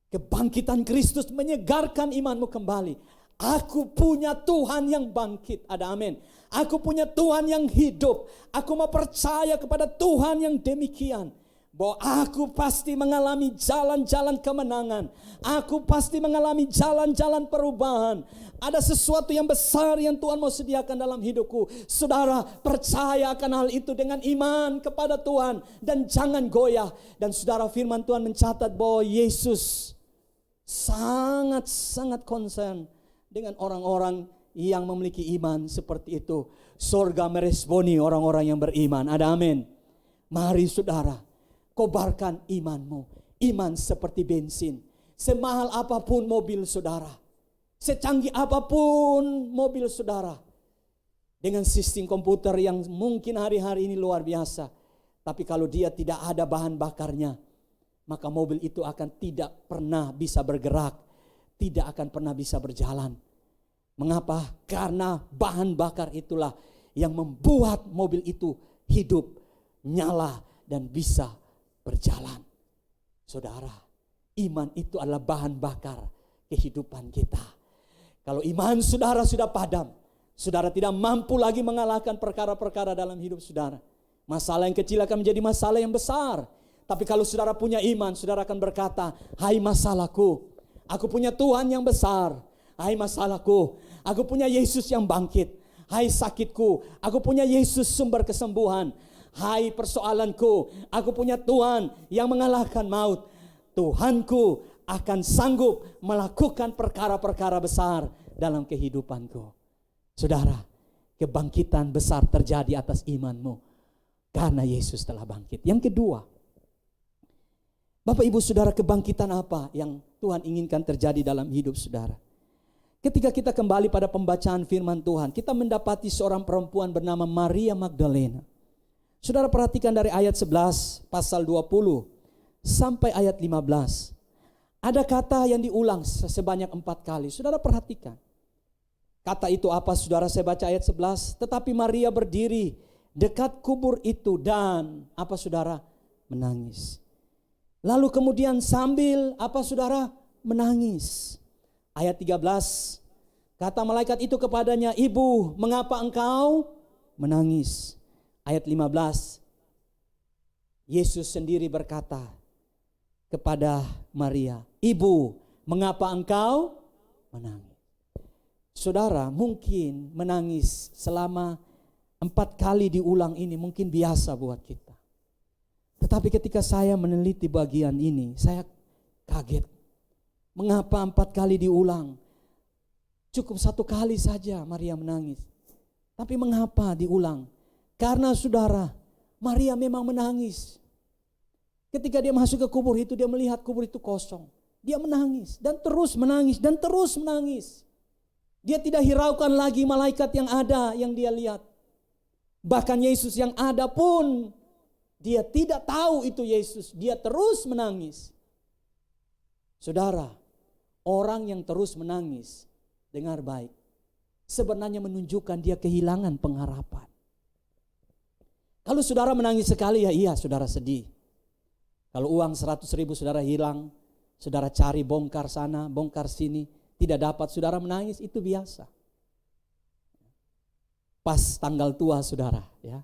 kebangkitan Kristus menyegarkan imanmu kembali. Aku punya Tuhan yang bangkit. Ada amin. Aku punya Tuhan yang hidup. Aku mau percaya kepada Tuhan yang demikian. Bahwa aku pasti mengalami jalan-jalan kemenangan. Aku pasti mengalami jalan-jalan perubahan. Ada sesuatu yang besar yang Tuhan mau sediakan dalam hidupku. Saudara, percaya akan hal itu dengan iman kepada Tuhan. Dan jangan goyah. Dan saudara, firman Tuhan mencatat bahwa Yesus sangat-sangat concern dengan orang-orang yang memiliki iman seperti itu. Surga meresponi orang-orang yang beriman. Ada amin. Mari saudara, kobarkan imanmu. Iman seperti bensin. Semahal apapun mobil saudara, secanggih apapun mobil saudara, dengan sistem komputer yang mungkin hari-hari ini luar biasa, tapi kalau dia tidak ada bahan bakarnya, maka mobil itu akan tidak pernah bisa bergerak, tidak akan pernah bisa berjalan. Mengapa? Karena bahan bakar itulah yang membuat mobil itu hidup, nyala, dan bisa berjalan. Saudara, iman itu adalah bahan bakar kehidupan kita. Kalau iman saudara sudah padam, saudara tidak mampu lagi mengalahkan perkara-perkara dalam hidup saudara. Masalah yang kecil akan menjadi masalah yang besar. Tapi kalau saudara punya iman, saudara akan berkata, hai masalahku, aku punya Tuhan yang besar. Hai masalahku, aku punya Yesus yang bangkit. Hai sakitku, aku punya Yesus sumber kesembuhan. Hai persoalanku, aku punya Tuhan yang mengalahkan maut. Tuhanku akan sanggup melakukan perkara-perkara besar dalam kehidupanku. Saudara, kebangkitan besar terjadi atas imanmu karena Yesus telah bangkit. Yang kedua, Bapak Ibu Saudara, kebangkitan apa yang Tuhan inginkan terjadi dalam hidup saudara? Ketika kita kembali pada pembacaan firman Tuhan, kita mendapati seorang perempuan bernama Maria Magdalena. Saudara perhatikan dari ayat 11 pasal 20 sampai ayat 15. Ada kata yang diulang sebanyak 4 kali. Saudara perhatikan. Kata itu apa saudara? Saya baca ayat 11. Tetapi Maria berdiri dekat kubur itu dan apa saudara? Menangis. Lalu kemudian sambil apa saudara? Menangis. Ayat 13, kata malaikat itu kepadanya, Ibu, mengapa engkau menangis? Ayat 15, Yesus sendiri berkata kepada Maria, Ibu, mengapa engkau menangis? Saudara, mungkin menangis selama 4 kali diulang ini mungkin biasa buat kita. Tetapi ketika saya meneliti bagian ini, saya kaget. Mengapa 4 kali diulang? Cukup 1 kali saja Maria menangis. Tapi mengapa diulang? Karena saudara, Maria memang menangis. Ketika dia masuk ke kubur itu, dia melihat kubur itu kosong. Dia menangis dan terus menangis dan terus menangis. Dia tidak hiraukan lagi malaikat yang ada yang dia lihat. Bahkan Yesus yang ada pun dia tidak tahu itu Yesus. Dia terus menangis. Saudara, orang yang terus menangis, dengar baik, sebenarnya menunjukkan dia kehilangan pengharapan. Kalau saudara menangis sekali, ya iya saudara sedih. Kalau uang 100.000 saudara hilang, saudara cari bongkar sana, bongkar sini, tidak dapat, saudara menangis, itu biasa. Pas tanggal tua saudara, ya.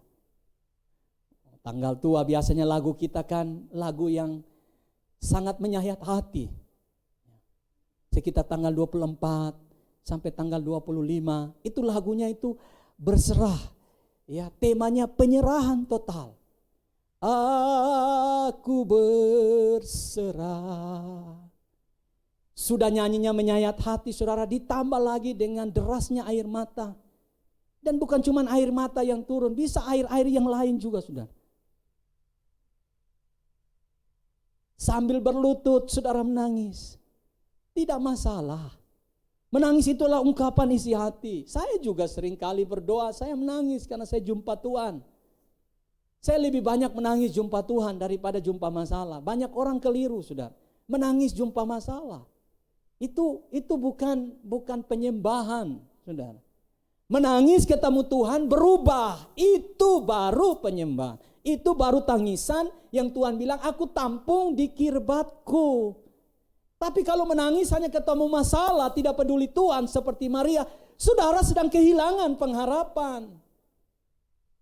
Tanggal tua biasanya lagu kita kan lagu yang sangat menyayat hati. sekitar tanggal 24 sampai tanggal 25. Itu lagunya itu berserah. Ya, temanya penyerahan total. Aku berserah. Sudah nyanyinya menyayat hati saudara, ditambah lagi dengan derasnya air mata. Dan bukan cuma air mata yang turun, bisa air-air yang lain juga saudara. Sambil berlutut saudara menangis. Tidak masalah. Menangis itulah ungkapan isi hati. Saya juga sering kali berdoa, saya menangis karena saya jumpa Tuhan. Saya lebih banyak menangis jumpa Tuhan daripada jumpa masalah. Banyak orang keliru saudara. Menangis jumpa masalah. Itu bukan penyembahan, saudara. Menangis ketemu Tuhan berubah, itu baru penyembahan. Itu baru tangisan yang Tuhan bilang, aku tampung di kirbatku. Tapi kalau menangis hanya ketemu masalah, tidak peduli Tuhan seperti Maria, saudara sedang kehilangan pengharapan.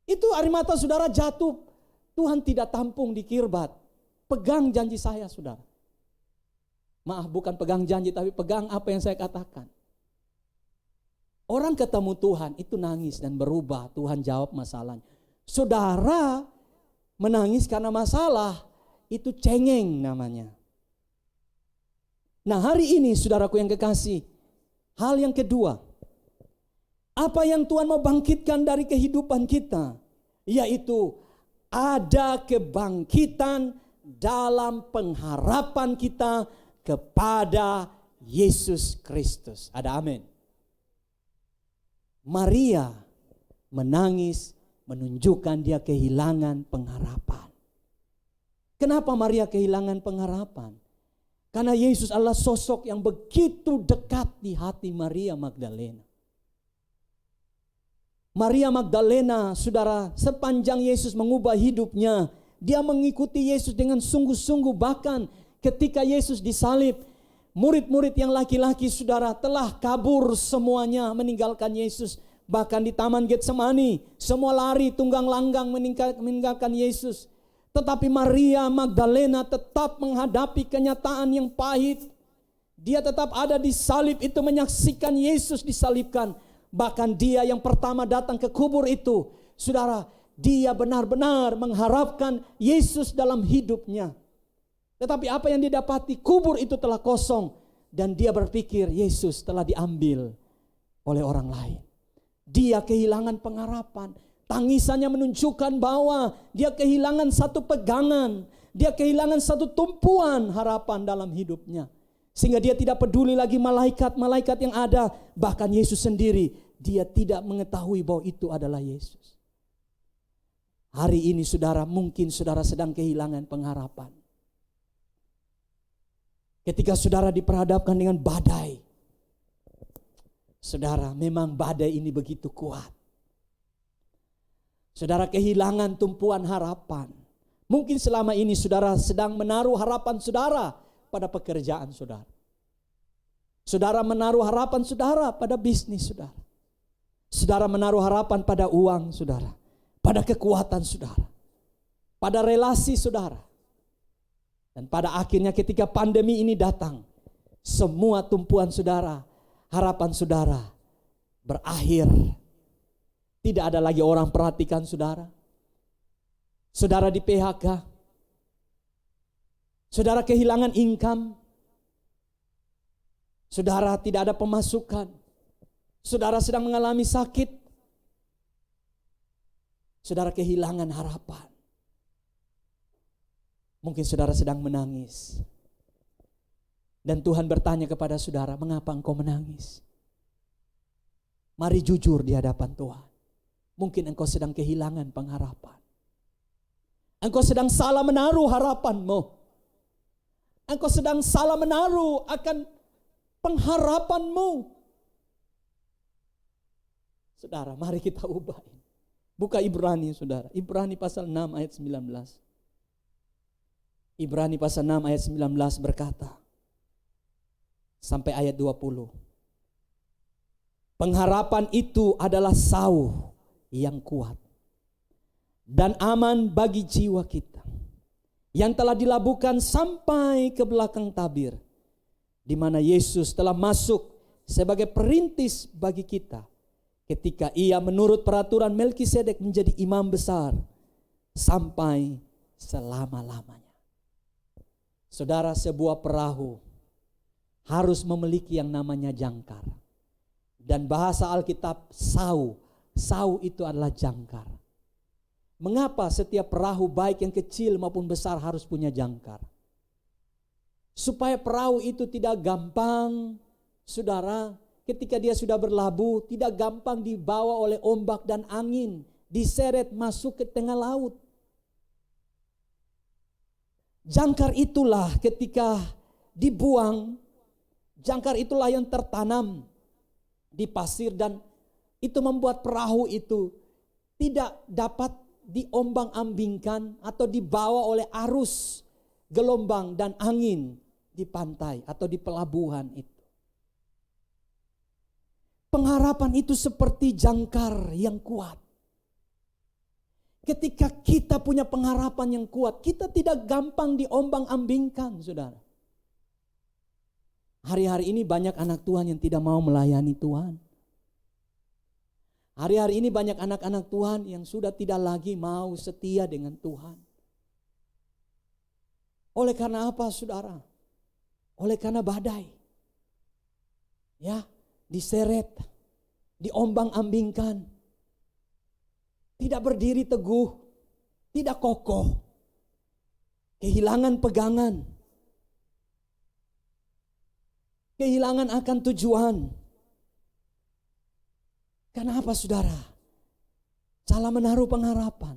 Itu air mata saudara jatuh, Tuhan tidak tampung di kirbat. Pegang janji saya saudara. Maaf, bukan pegang janji, tapi pegang apa yang saya katakan. Orang ketemu Tuhan itu nangis dan berubah, Tuhan jawab masalahnya. Saudara menangis karena masalah, itu cengeng namanya. Nah hari ini saudaraku yang kekasih, hal yang kedua, apa yang Tuhan mau bangkitkan dari kehidupan kita, yaitu ada kebangkitan dalam pengharapan kita kepada Yesus Kristus. Ada amin. Maria menangis menunjukkan dia kehilangan pengharapan. Kenapa Maria kehilangan pengharapan? Karena Yesus adalah sosok yang begitu dekat di hati Maria Magdalena. Maria Magdalena, saudara, sepanjang Yesus mengubah hidupnya, dia mengikuti Yesus dengan sungguh-sungguh. Bahkan ketika Yesus disalib, murid-murid yang laki-laki saudara telah kabur semuanya meninggalkan Yesus. Bahkan di Taman Getsemani, semua lari tunggang langgang meninggalkan Yesus. Tetapi Maria Magdalena tetap menghadapi kenyataan yang pahit. Dia tetap ada di salib itu menyaksikan Yesus disalibkan. Bahkan dia yang pertama datang ke kubur itu, saudara, dia benar-benar mengharapkan Yesus dalam hidupnya. Tetapi apa yang didapati, kubur itu telah kosong. Dan dia berpikir Yesus telah diambil oleh orang lain. Dia kehilangan pengharapan. Tangisannya menunjukkan bahwa dia kehilangan satu pegangan. Dia kehilangan satu tumpuan harapan dalam hidupnya. Sehingga dia tidak peduli lagi malaikat-malaikat yang ada. Bahkan Yesus sendiri, dia tidak mengetahui bahwa itu adalah Yesus. Hari ini saudara, mungkin saudara sedang kehilangan pengharapan. Ketika saudara diperhadapkan dengan badai. Saudara, memang badai ini begitu kuat. Saudara kehilangan tumpuan harapan. Mungkin selama ini saudara sedang menaruh harapan saudara pada pekerjaan saudara. Saudara menaruh harapan saudara pada bisnis saudara. Saudara menaruh harapan pada uang saudara. Pada kekuatan saudara. Pada relasi saudara. Dan pada akhirnya ketika pandemi ini datang, semua tumpuan saudara, harapan saudara berakhir. Tidak ada lagi orang perhatikan saudara. Saudara di PHK. Saudara kehilangan income. Saudara tidak ada pemasukan. Saudara sedang mengalami sakit. Saudara kehilangan harapan. Mungkin saudara sedang menangis. Dan Tuhan bertanya kepada saudara, mengapa engkau menangis? Mari jujur di hadapan Tuhan. Mungkin engkau sedang kehilangan pengharapan. Engkau sedang salah menaruh harapanmu. Engkau sedang salah menaruh akan pengharapanmu. Saudara, mari kita ubah. Buka Ibrani saudara. Ibrani pasal 6 ayat 19. Ibrani pasal 6 ayat 19 berkata. Sampai ayat 20. Pengharapan itu adalah sauh yang kuat dan aman bagi jiwa kita yang telah dilabuhkan sampai ke belakang tabir di mana Yesus telah masuk sebagai perintis bagi kita ketika ia menurut peraturan Melkisedek menjadi imam besar sampai selama-lamanya. Saudara, sebuah perahu harus memiliki yang namanya jangkar. Dan bahasa Alkitab sau itu adalah jangkar. Mengapa setiap perahu baik yang kecil maupun besar harus punya jangkar? Supaya perahu itu tidak gampang, saudara, ketika dia sudah berlabuh, tidak gampang dibawa oleh ombak dan angin, diseret masuk ke tengah laut. Jangkar itulah ketika dibuang, jangkar itulah yang tertanam di pasir dan itu membuat perahu itu tidak dapat diombang-ambingkan atau dibawa oleh arus, gelombang dan angin di pantai atau di pelabuhan itu. Pengharapan itu seperti jangkar yang kuat. Ketika kita punya pengharapan yang kuat, kita tidak gampang diombang-ambingkan, saudara. Hari-hari ini banyak anak Tuhan yang tidak mau melayani Tuhan. Hari-hari ini banyak anak-anak Tuhan yang sudah tidak lagi mau setia dengan Tuhan. Oleh karena apa, saudara? Oleh karena badai. Ya, diseret, diombang-ambingkan. Tidak berdiri teguh, tidak kokoh. Kehilangan pegangan. Kehilangan akan tujuan. Kenapa, saudara? Salah menaruh pengharapan.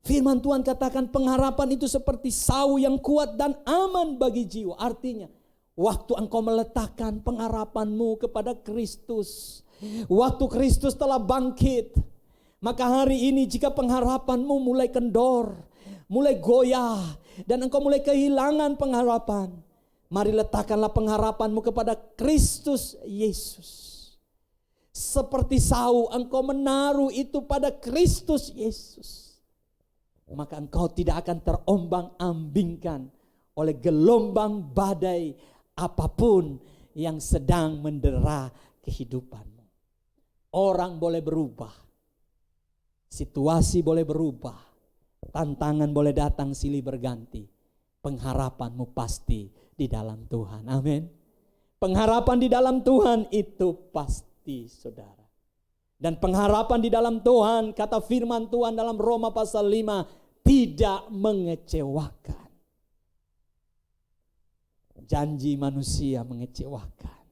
Firman Tuhan katakan pengharapan itu seperti sau yang kuat dan aman bagi jiwa. Artinya, waktu engkau meletakkan pengharapanmu kepada Kristus, waktu Kristus telah bangkit, maka hari ini jika pengharapanmu mulai kendor, mulai goyah, dan engkau mulai kehilangan pengharapan, mari letakkanlah pengharapanmu kepada Kristus Yesus. Seperti sau, engkau menaruh itu pada Kristus Yesus. Maka engkau tidak akan terombang-ambingkan oleh gelombang badai apapun yang sedang mendera kehidupanmu. Orang boleh berubah, situasi boleh berubah, tantangan boleh datang silih berganti. Pengharapanmu pasti di dalam Tuhan. Amin. Pengharapan di dalam Tuhan itu pasti, saudara. Dan pengharapan di dalam Tuhan, kata firman Tuhan dalam Roma pasal 5, tidak mengecewakan. Janji manusia mengecewakan.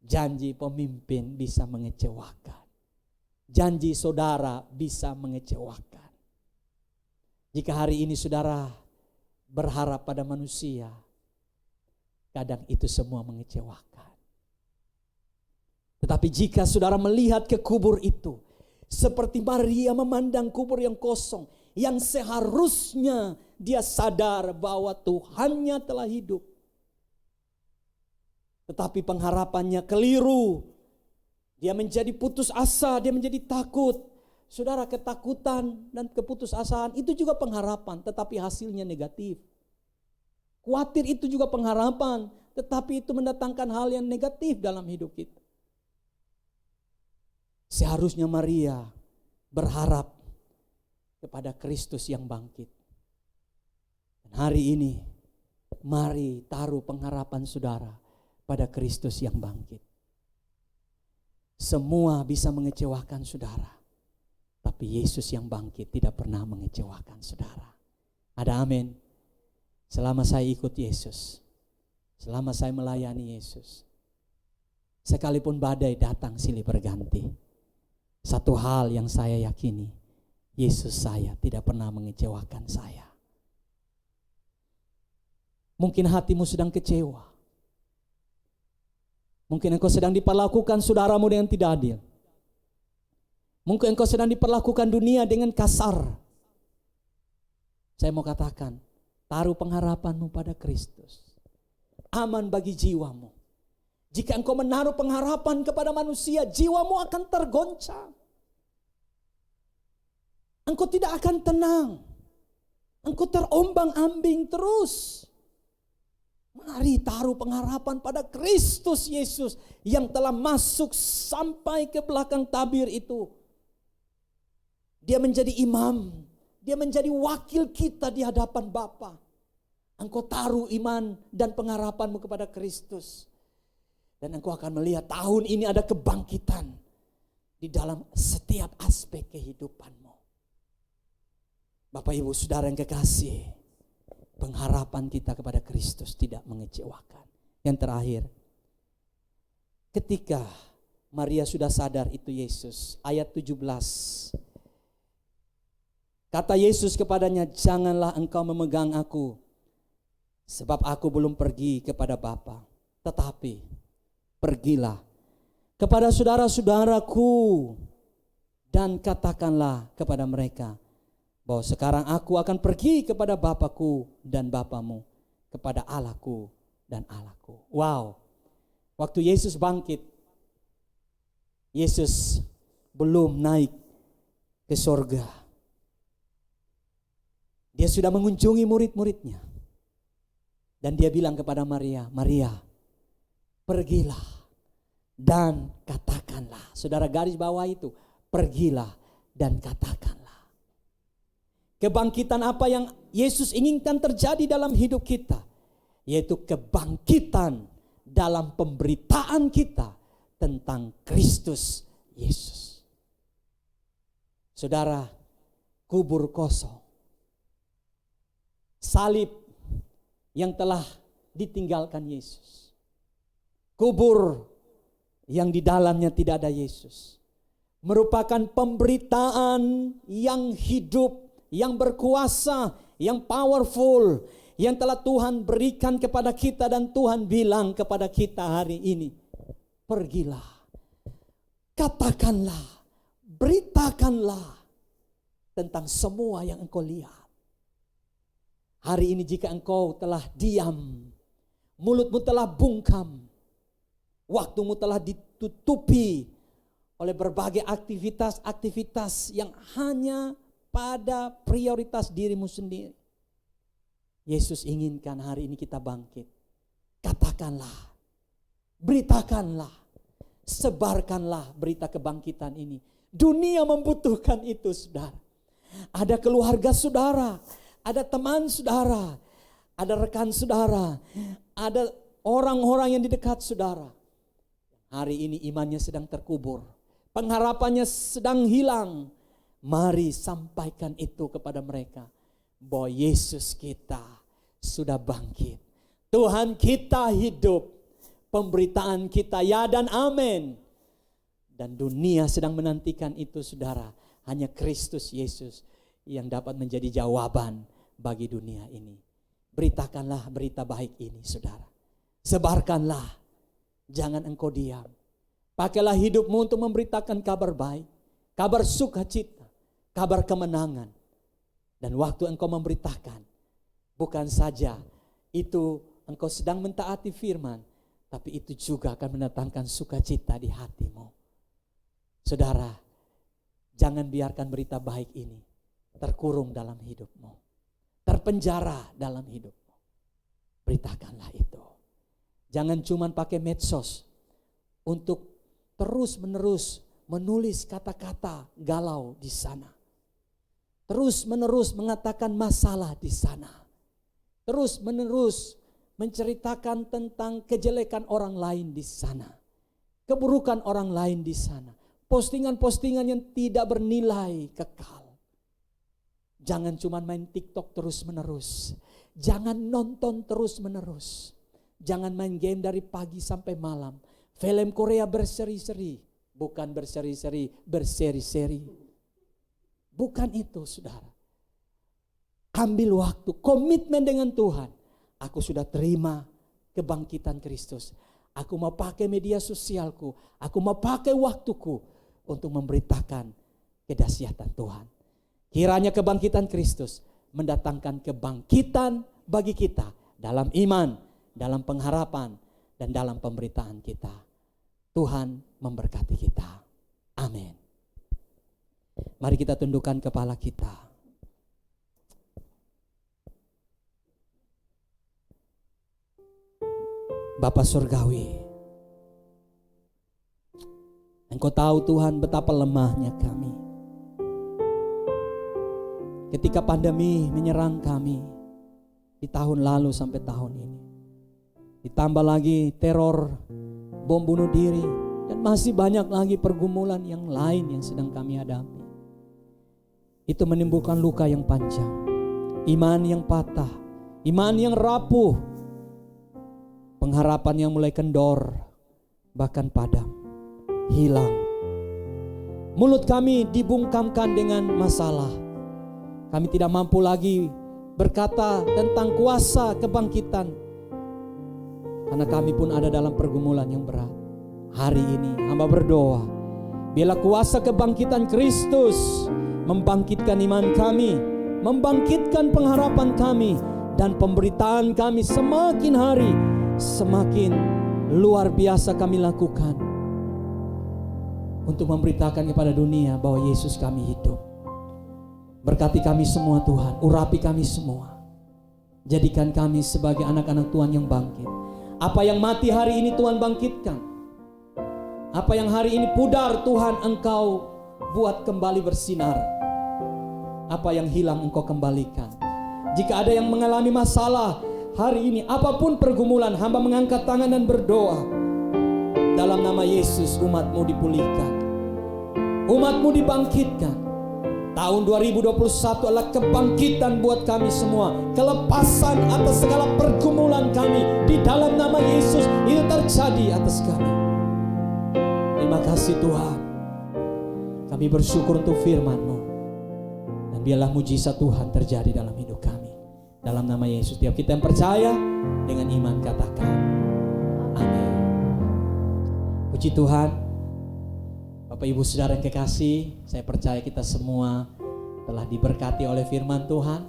Janji pemimpin bisa mengecewakan. Janji saudara bisa mengecewakan. Jika hari ini saudara berharap pada manusia, kadang itu semua mengecewakan. Tetapi jika saudara melihat ke kubur itu, seperti Maria memandang kubur yang kosong, yang seharusnya dia sadar bahwa Tuhannya telah hidup. Tetapi pengharapannya keliru. Dia menjadi putus asa, dia menjadi takut. Saudara, ketakutan dan keputusasaan itu juga pengharapan, tetapi hasilnya negatif. Khawatir itu juga pengharapan, tetapi itu mendatangkan hal yang negatif dalam hidup kita. Seharusnya Maria berharap kepada Kristus yang bangkit. Dan hari ini, mari taruh pengharapan saudara pada Kristus yang bangkit. Semua bisa mengecewakan saudara, tapi Yesus yang bangkit tidak pernah mengecewakan saudara. Ada amin? Selama saya ikut Yesus, selama saya melayani Yesus, sekalipun badai datang silih berganti, satu hal yang saya yakini, Yesus saya tidak pernah mengecewakan saya. Mungkin hatimu sedang kecewa. Mungkin engkau sedang diperlakukan saudaramu dengan tidak adil. Mungkin engkau sedang diperlakukan dunia dengan kasar. Saya mau katakan, taruh pengharapanmu pada Kristus. Aman bagi jiwamu. Jika engkau menaruh pengharapan kepada manusia, jiwamu akan tergoncang. Engkau tidak akan tenang. Engkau terombang-ambing terus. Mari taruh pengharapan pada Kristus Yesus yang telah masuk sampai ke belakang tabir itu. Dia menjadi imam, dia menjadi wakil kita di hadapan Bapa. Engkau taruh iman dan pengharapanmu kepada Kristus. Dan engkau akan melihat tahun ini ada kebangkitan di dalam setiap aspek kehidupanmu. Bapak Ibu Saudara yang kekasih, pengharapan kita kepada Kristus tidak mengecewakan. Yang terakhir, ketika Maria sudah sadar itu Yesus, ayat 17. Kata Yesus kepadanya, janganlah engkau memegang aku, sebab aku belum pergi kepada Bapa. Tetapi pergilah kepada saudara-saudaraku dan katakanlah kepada mereka bahwa sekarang aku akan pergi kepada Bapakku dan Bapamu, kepada Allahku dan Allahku. Wow, waktu Yesus bangkit, Yesus belum naik ke sorga. Dia sudah mengunjungi murid-muridnya. Dan dia bilang kepada Maria, Maria, pergilah dan katakanlah. Saudara garis bawah itu, pergilah dan katakanlah. Kebangkitan apa yang Yesus inginkan terjadi dalam hidup kita, yaitu kebangkitan dalam pemberitaan kita tentang Kristus Yesus. Saudara, kubur kosong, salib yang telah ditinggalkan Yesus, kubur yang di dalamnya tidak ada Yesus, merupakan pemberitaan yang hidup, yang berkuasa, yang powerful, yang telah Tuhan berikan kepada kita. Dan Tuhan bilang kepada kita hari ini, pergilah, katakanlah, beritakanlah tentang semua yang engkau lihat. Hari ini jika engkau telah diam, mulutmu telah bungkam, waktumu telah ditutupi oleh berbagai aktivitas-aktivitas yang hanya pada prioritas dirimu sendiri. Yesus inginkan hari ini kita bangkit. Katakanlah, beritakanlah, sebarkanlah berita kebangkitan ini. Dunia membutuhkan itu, saudara. Ada keluarga saudara, ada teman saudara, ada rekan saudara, ada orang-orang yang di dekat saudara. Hari ini imannya sedang terkubur, pengharapannya sedang hilang. Mari sampaikan itu kepada mereka, bahwa Yesus kita sudah bangkit. Tuhan kita hidup, pemberitaan kita ya dan amin. Dan dunia sedang menantikan itu, saudara. Hanya Kristus Yesus yang dapat menjadi jawaban bagi dunia ini. Beritakanlah berita baik ini, saudara. Sebarkanlah, jangan engkau diam. Pakailah hidupmu untuk memberitakan kabar baik, kabar sukacita, kabar kemenangan. Dan waktu engkau memberitakan, bukan saja itu engkau sedang mentaati firman, tapi itu juga akan mendatangkan sukacita di hatimu. Saudara, jangan biarkan berita baik ini terkurung dalam hidupmu, terpenjara dalam hidupmu. Beritakanlah itu. Jangan cuma pakai medsos untuk terus-menerus menulis kata-kata galau di sana. Terus-menerus mengatakan masalah di sana. Terus-menerus menceritakan tentang kejelekan orang lain di sana. Keburukan orang lain di sana. Postingan-postingan yang tidak bernilai kekal. Jangan cuma main TikTok terus-menerus. Jangan nonton terus-menerus. Jangan main game dari pagi sampai malam. Film Korea berseri-seri. Bukan berseri-seri, berseri-seri. Bukan itu, saudara. Ambil waktu, komitmen dengan Tuhan. Aku sudah terima kebangkitan Kristus. Aku mau pakai media sosialku. Aku mau pakai waktuku untuk memberitakan kedahsyatan Tuhan. Kiranya kebangkitan Kristus mendatangkan kebangkitan bagi kita dalam iman, dalam pengharapan, dan dalam pemberitaan kita. Tuhan memberkati kita. Amin. Mari kita tundukkan kepala kita. Bapa Surgawi, Engkau tahu Tuhan betapa lemahnya kami. Ketika pandemi menyerang kami di tahun lalu sampai tahun ini, ditambah lagi teror, bom bunuh diri, dan masih banyak lagi pergumulan yang lain yang sedang kami hadapi. Itu menimbulkan luka yang panjang, iman yang patah, iman yang rapuh, pengharapan yang mulai kendor, bahkan padam, hilang. Mulut kami dibungkamkan dengan masalah. Kami tidak mampu lagi berkata tentang kuasa kebangkitan, karena kami pun ada dalam pergumulan yang berat. Hari ini hamba berdoa, biarlah kuasa kebangkitan Kristus membangkitkan iman kami, membangkitkan pengharapan kami, dan pemberitaan kami semakin hari semakin luar biasa kami lakukan untuk memberitakan kepada dunia bahwa Yesus kami hidup. Berkati kami semua Tuhan, urapi kami semua, jadikan kami sebagai anak-anak Tuhan yang bangkit. Apa yang mati hari ini Tuhan bangkitkan, apa yang hari ini pudar Tuhan Engkau buat kembali bersinar, apa yang hilang Engkau kembalikan. Jika ada yang mengalami masalah hari ini, apapun pergumulan, hamba mengangkat tangan dan berdoa, dalam nama Yesus umat-Mu dipulihkan, umat-Mu dibangkitkan. Tahun 2021 adalah kebangkitan buat kami semua, kelepasan atas segala pergumulan kami. Di dalam nama Yesus itu terjadi atas kami. Terima kasih Tuhan. Kami bersyukur untuk firman-Mu, dan biarlah mujizat Tuhan terjadi dalam hidup kami. Dalam nama Yesus, tiap kita yang percaya dengan iman katakan amin. Puji Tuhan. Bapak Ibu Saudara yang kekasih, saya percaya kita semua telah diberkati oleh firman Tuhan.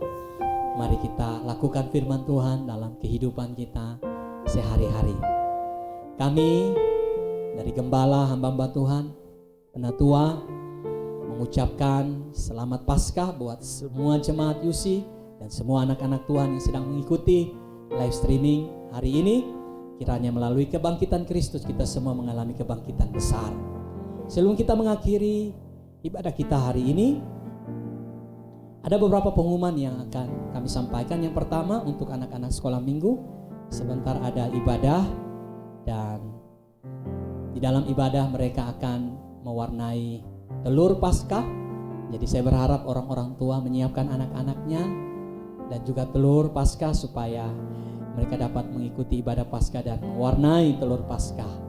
Mari kita lakukan firman Tuhan dalam kehidupan kita sehari-hari. Kami dari Gembala hamba-hamba Tuhan, Penatua, mengucapkan selamat Paskah buat semua jemaat UC dan semua anak-anak Tuhan yang sedang mengikuti live streaming hari ini. Kiranya melalui kebangkitan Kristus kita semua mengalami kebangkitan besar. Sebelum kita mengakhiri ibadah kita hari ini, ada beberapa pengumuman yang akan kami sampaikan. Yang pertama, untuk anak-anak sekolah minggu, sebentar ada ibadah, dan di dalam ibadah mereka akan mewarnai telur Paskah. Jadi saya berharap orang-orang tua menyiapkan anak-anaknya dan juga telur Paskah supaya mereka dapat mengikuti ibadah Paskah dan mewarnai telur Paskah.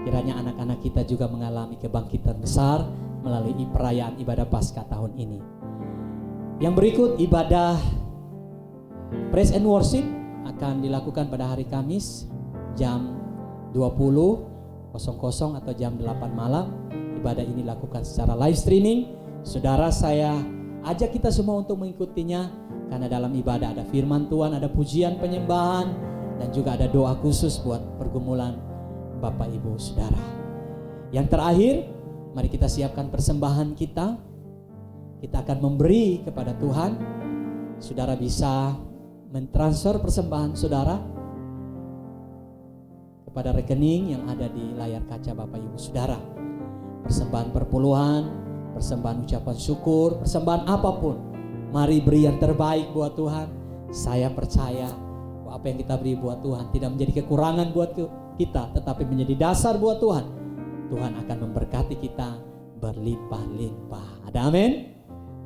Kiranya anak-anak kita juga mengalami kebangkitan besar melalui perayaan ibadah Paskah tahun ini. Yang berikut, ibadah Praise and Worship akan dilakukan pada hari Kamis jam 20.00 atau jam 8 malam. Ibadah ini dilakukan secara live streaming. Saudara, saya ajak kita semua untuk mengikutinya, karena dalam ibadah ada firman Tuhan, ada pujian penyembahan, dan juga ada doa khusus buat pergumulan Bapak Ibu Saudara. Yang terakhir, mari kita siapkan persembahan kita. Kita akan memberi kepada Tuhan. Saudara bisa mentransfer persembahan saudara kepada rekening yang ada di layar kaca Bapak Ibu Saudara. Persembahan perpuluhan, persembahan ucapan syukur, persembahan apapun, mari beri yang terbaik buat Tuhan. Saya percaya bahwa apa yang kita beri buat Tuhan tidak menjadi kekurangan buat kita, tetapi menjadi dasar buat Tuhan. Tuhan akan memberkati kita berlimpah-limpah. Ada amin?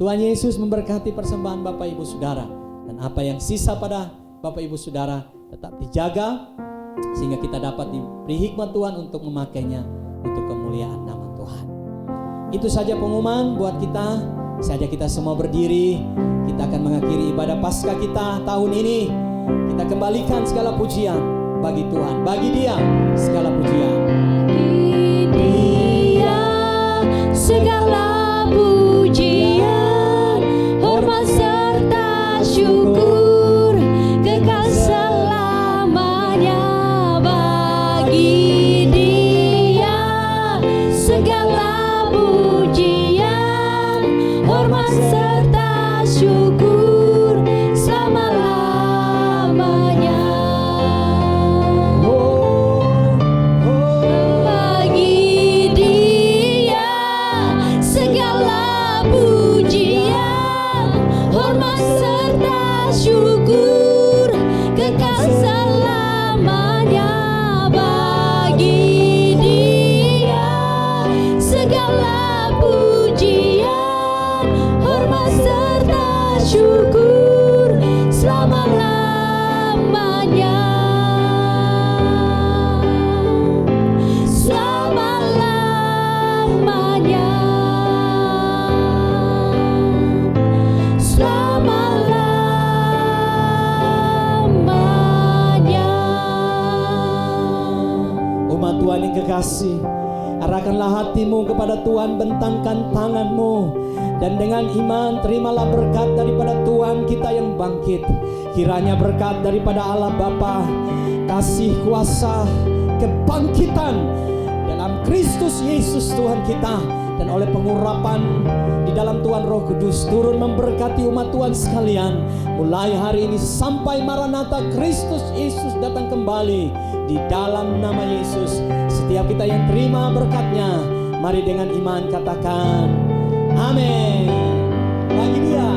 Tuhan Yesus memberkati persembahan Bapak Ibu Saudara, dan apa yang sisa pada Bapak Ibu Saudara tetap dijaga sehingga kita dapat diberi hikmat Tuhan untuk memakainya untuk kemuliaan nama Tuhan. Itu saja pengumuman buat kita. Saya ajak kita semua berdiri. Kita akan mengakhiri ibadah Paskah kita tahun ini. Kita kembalikan segala pujian bagi Tuhan, bagi Dia segala pujian. Dia segala pujian, hormat serta syukur kekal selamanya. Bagi Dia segala pujian, hormat serta syukur selama-lamanya. Oh, yang kekasih, arahkanlah hatimu kepada Tuhan, bentangkan tanganmu, dan dengan iman terimalah berkat daripada Tuhan kita yang bangkit. Kiranya berkat daripada Allah Bapa, kasih kuasa kebangkitan dalam Kristus Yesus Tuhan kita, dan oleh pengurapan di dalam Tuhan Roh Kudus turun memberkati umat Tuhan sekalian, mulai hari ini sampai Maranatha Kristus Yesus datang kembali. Di dalam nama Yesus, setiap kita yang terima berkatnya, mari dengan iman katakan amin. Bagi dia,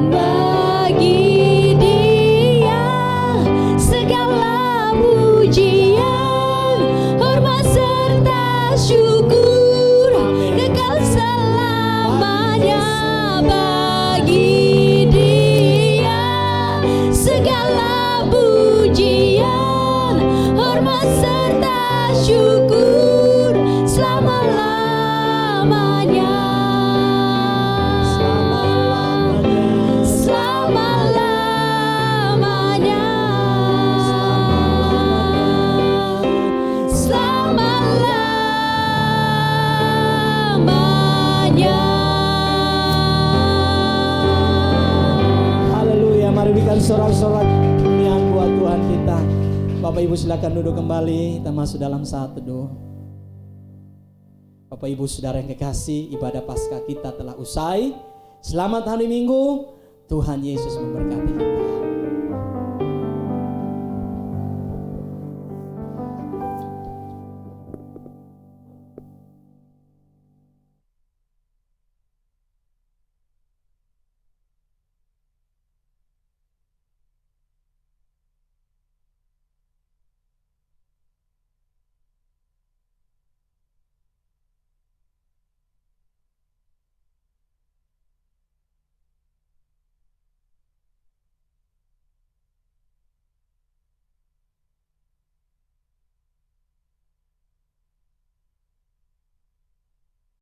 bagi dia segala pujian, hormat serta syukur kekal selamanya. Bagi dia segala pujian, hormat serta syukur selama-lamanya. Selama-lamanya. Selama-lamanya. haleluya. Mari berikan sorak-sorak kemuliaan buat Tuhan kita. Bapak Ibu silakan duduk kembali, kita masuk dalam saat teduh. Bapak Ibu Saudara yang kekasih, ibadah Paskah kita telah usai. Selamat hari Minggu, Tuhan Yesus memberkati kita.